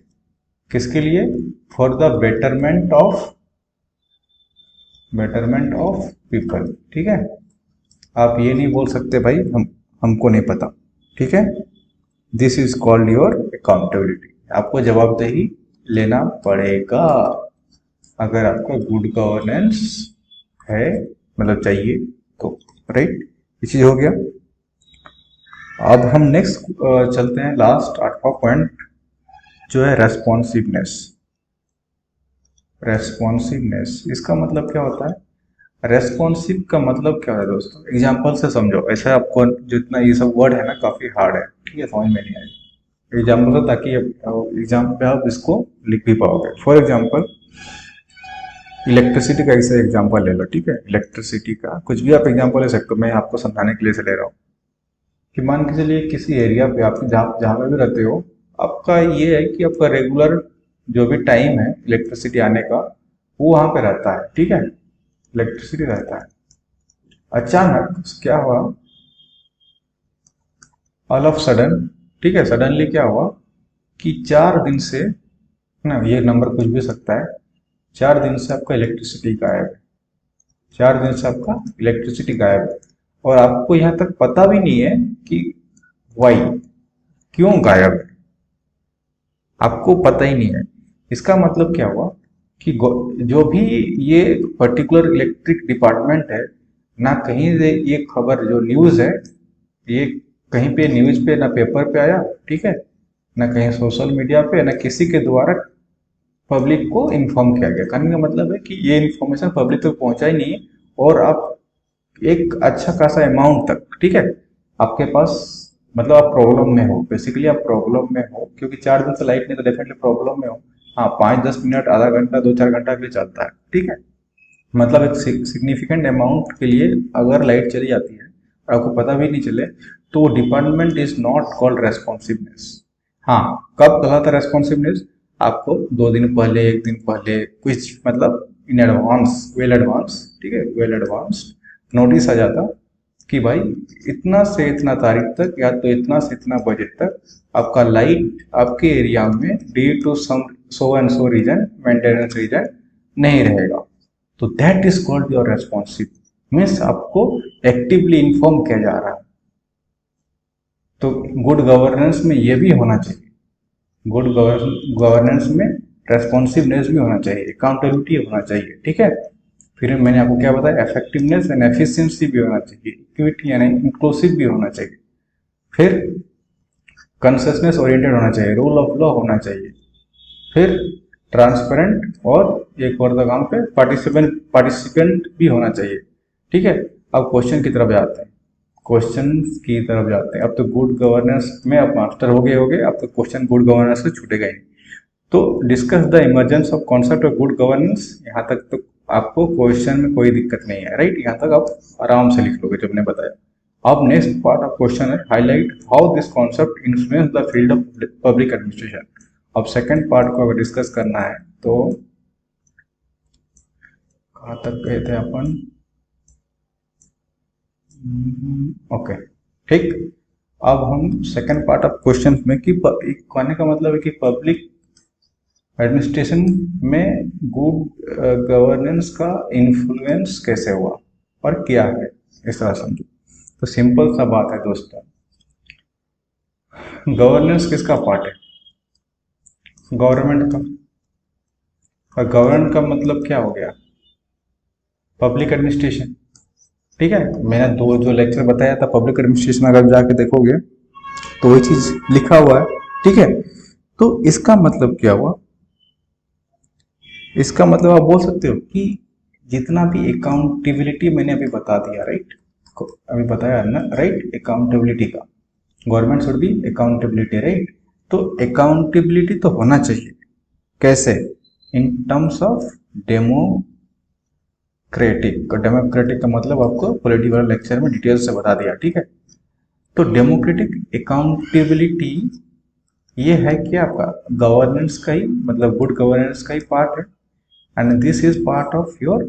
किसके लिए? For the betterment of people, ठीक है। आप ये नहीं बोल सकते भाई हमको नहीं पता, ठीक है। This is called your accountability. आपको जवाबदेही लेना पड़ेगा अगर आपका गुड गवर्नेंस है, मतलब चाहिए तो, राइट। ये चीज हो गया। अब हम नेक्स्ट चलते हैं, लास्ट 8वां पॉइंट जो है रेस्पॉन्सिवनेस। इसका मतलब क्या होता है? रेस्पॉन्सिव का मतलब क्या है दोस्तों? एग्जाम्पल से समझो, ऐसा आपको जितना ये सब वर्ड है ना काफी हार्ड है, ठीक है, समझ में नहीं आएगा एग्जाम्पल से, ताकि एग्जाम पे आप इसको लिख भी पाओगे। फॉर एग्जाम्पल इलेक्ट्रिसिटी का ऐसे एग्जाम्पल ले लो, ठीक है, इलेक्ट्रिसिटी का कुछ भी आप एग्जाम्पल ले सकते हो, मैं आपको समझाने के लिए से ले रहा हूँ कि मान के चलिए किसी एरिया पे आप जहाँ पे भी रहते हो, आपका ये है कि आपका रेगुलर जो भी टाइम है इलेक्ट्रिसिटी आने का वो वहां पे रहता है, ठीक है, इलेक्ट्रिसिटी रहता है। अचानक क्या हुआ? ऑल ऑफ सडन, ठीक है, सडनली क्या हुआ कि 4 दिन से ना, ये नंबर कुछ भी सकता है, 4 दिन से आपका इलेक्ट्रिसिटी गायब है, 4 दिन से आपका इलेक्ट्रिसिटी गायब है, और आपको यहाँ तक पता भी नहीं है कि वाई, क्यों गायब है, आपको पता ही नहीं है। इसका मतलब क्या हुआ कि जो भी ये पर्टिकुलर इलेक्ट्रिक डिपार्टमेंट है, ना कहीं से ये खबर जो न्यूज़ है, ये कहीं पे न्यूज़ पे ना पेपर पे आया, ठीक है, ना कहीं सोशल मीडिया पे, ना किसी के द्वारा पब्लिक को इन्फॉर्म किया गया। कहने का मतलब है कि ये इन्फॉर्मेशन पब्लिक तक पहुंचा ही नहीं है, और आप एक अच्छा खासा अमाउंट तक, ठीक है, आपके पास, मतलब आप प्रॉब्लम में हो, बेसिकली आप प्रॉब्लम में हो, क्योंकि 4 दिन से लाइट नहीं तो डेफिनेटली प्रॉब्लम में हो। हाँ, 5-10 मिनट, आधा घंटा, 2-4 घंटा के लिए चलता है, ठीक है, मतलब एक सिग्निफिकेंट अमाउंट के लिए अगर लाइट चली जाती है और आपको पता भी नहीं चले, तो department is not called responsiveness. हाँ, कब कहलाता है रेस्पॉन्सिवनेस? आपको 2 दिन पहले, 1 दिन पहले, कुछ मतलब इन एडवांस, वेल एडवांस, ठीक है, वेल एडवांस नोटिस आ जाता कि भाई इतना से इतना तारीख तक या तो इतना से इतना बजट तक आपका लाइट आपके एरिया में due to some so and so reason, maintenance reason, नहीं रहेगा। तो that is called your responsive, means आपको एक्टिवली इन्फॉर्म किया जा रहा है। तो गुड गवर्नेंस में ये भी होना चाहिए, गुड गवर्नेंस में रेस्पॉन्सिवनेस भी होना चाहिए, अकाउंटेबिलिटी होना चाहिए, ठीक है। फिर मैंने आपको क्या बताया, इफेक्टिवनेस एंड एफिशिएंसी भी होना चाहिए, इक्विटी यानी इंक्लूसिव भी होना चाहिए, फिर कंसिस्टेंस ओरिएंटेड होना चाहिए, रूल ऑफ लॉ होना चाहिए, फिर ट्रांसपेरेंट, और एक और काम पे पार्टिसिपेंट भी होना चाहिए, ठीक है। अब क्वेश्चन की तरफ जाते हैं, क्वेश्चन की तरफ जाते हैं। अब तो गुड गवर्नेंस में आप मास्टर हो गए, अब तो क्वेश्चन गुड गवर्नेंस से छूटेगा ही नहीं। तो discuss the emergence of concept of good governance, यहाँ तक तो आपको क्वेश्चन में कोई दिक्कत नहीं है, राइट, यहाँ तक आप आराम से लिख लोगे जो मैंने बताया। अब नेक्स्ट पार्ट ऑफ क्वेश्चन है, highlight how this concept influence the field of public administration. अब सेकंड पार्ट को अगर डिस्कस करना है तो कहाँ तक गए थे अपन? ओके, ठीक। अब हम सेकंड पार्ट ऑफ क्वेश्चन में कि कहने का मतलब है कि पब्लिक एडमिनिस्ट्रेशन में गुड गवर्नेंस का इन्फ्लुएंस कैसे हुआ और क्या है, इस तरह समझो। तो सिंपल सा बात है दोस्तों, गवर्नेंस किसका पार्ट है? गवर्नमेंट का। और गवर्नमेंट का मतलब क्या हो गया? पब्लिक एडमिनिस्ट्रेशन, ठीक है। मैंने जो लेक्चर बताया था पब्लिक एडमिनिस्ट्रेशन, अगर जाके देखोगे तो वही चीज लिखा हुआ है, ठीक है। तो इसका मतलब क्या हुआ? इसका मतलब आप बोल सकते हो कि जितना भी अकाउंटेबिलिटी मैंने अभी बता दिया, राइट, अभी बताया ना, राइट, अकाउंटेबिलिटी का, government should be accountability, right. तो अकाउंटेबिलिटी तो होना चाहिए, कैसे? In terms of democratic. Democratic का मतलब आपको पॉलिटी वाला लेक्चर में डिटेल से बता दिया, ठीक है। तो डेमोक्रेटिक अकाउंटेबिलिटी ये है कि आपका गवर्नेंस का ही, मतलब गुड गवर्नेंस का ही पार्ट है, and this is part of your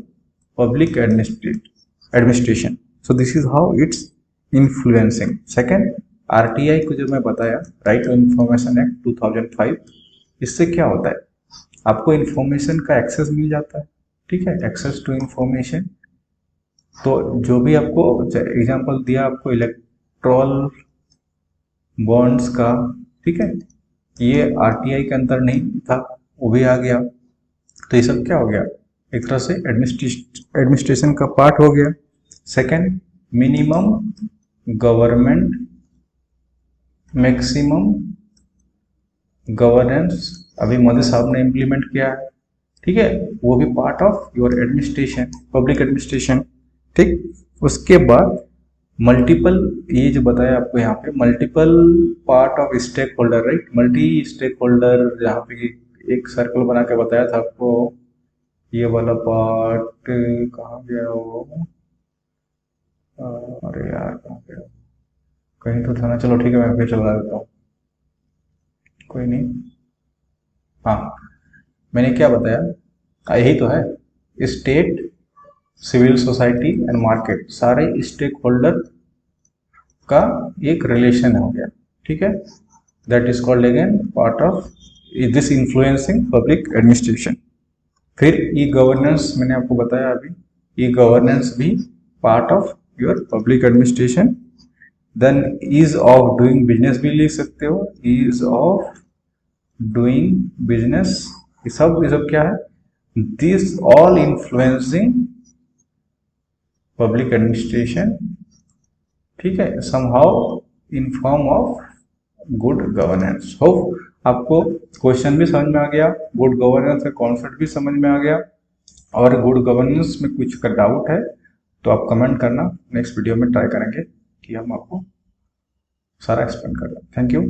public administration. So this is how it's influencing. Second, RTI को जो मैं बताया, राइट टू इंफॉर्मेशन एक्ट 2005, इससे क्या होता है? आपको इंफॉर्मेशन का एक्सेस मिल जाता है, ठीक है, एक्सेस टू इंफॉर्मेशन। तो जो भी आपको एग्जांपल दिया, आपको इलेक्ट्रॉल बॉन्ड्स का, ठीक है, ये आरटीआई के अंदर नहीं था, वो भी आ गया। तो ये सब क्या हो गया? एक तरह से एडमिनिस्ट्रेशन का पार्ट हो गया। Second, minimum government maximum governance, अभी मोदी साहब ने इम्प्लीमेंट किया है, ठीक है, वो भी part of your administration, public administration, ठीक। उसके बाद मल्टीपल, ये जो बताया आपको यहाँ पे, multiple part of stakeholder, right, multi stakeholder, जहाँ पे एक सर्कल बना के बताया था आपको, ये वाला पार्ट कहाँ गया वो? अरे यार कहाँ गया, कहीं तो था ना, चलो ठीक है, मैं फिर चला देता हूँ, कोई नहीं। हाँ, मैंने क्या बताया, यही तो है, state, civil society and market, सारे स्टेक होल्डर का एक रिलेशन हो गया, ठीक है। That is called again part of this influencing public administration. फिर ई गवर्नेंस मैंने आपको बताया अभी, ई गवर्नेंस भी part of your public administration. Then ease of doing business भी लिख सकते हो, ईज ऑफ डूइंग बिजनेस ये सब क्या है? This all influencing public administration, ठीक है, somehow in form of good governance. Hope आपको क्वेश्चन भी समझ में आ गया, गुड गवर्नेंस का कॉन्सेप्ट भी समझ में आ गया, और गुड गवर्नेंस में कुछ का डाउट है तो आप कमेंट करना, नेक्स्ट वीडियो में ट्राई करेंगे कि हम आपको सारा एक्सप्लेन कर दें। Thank you.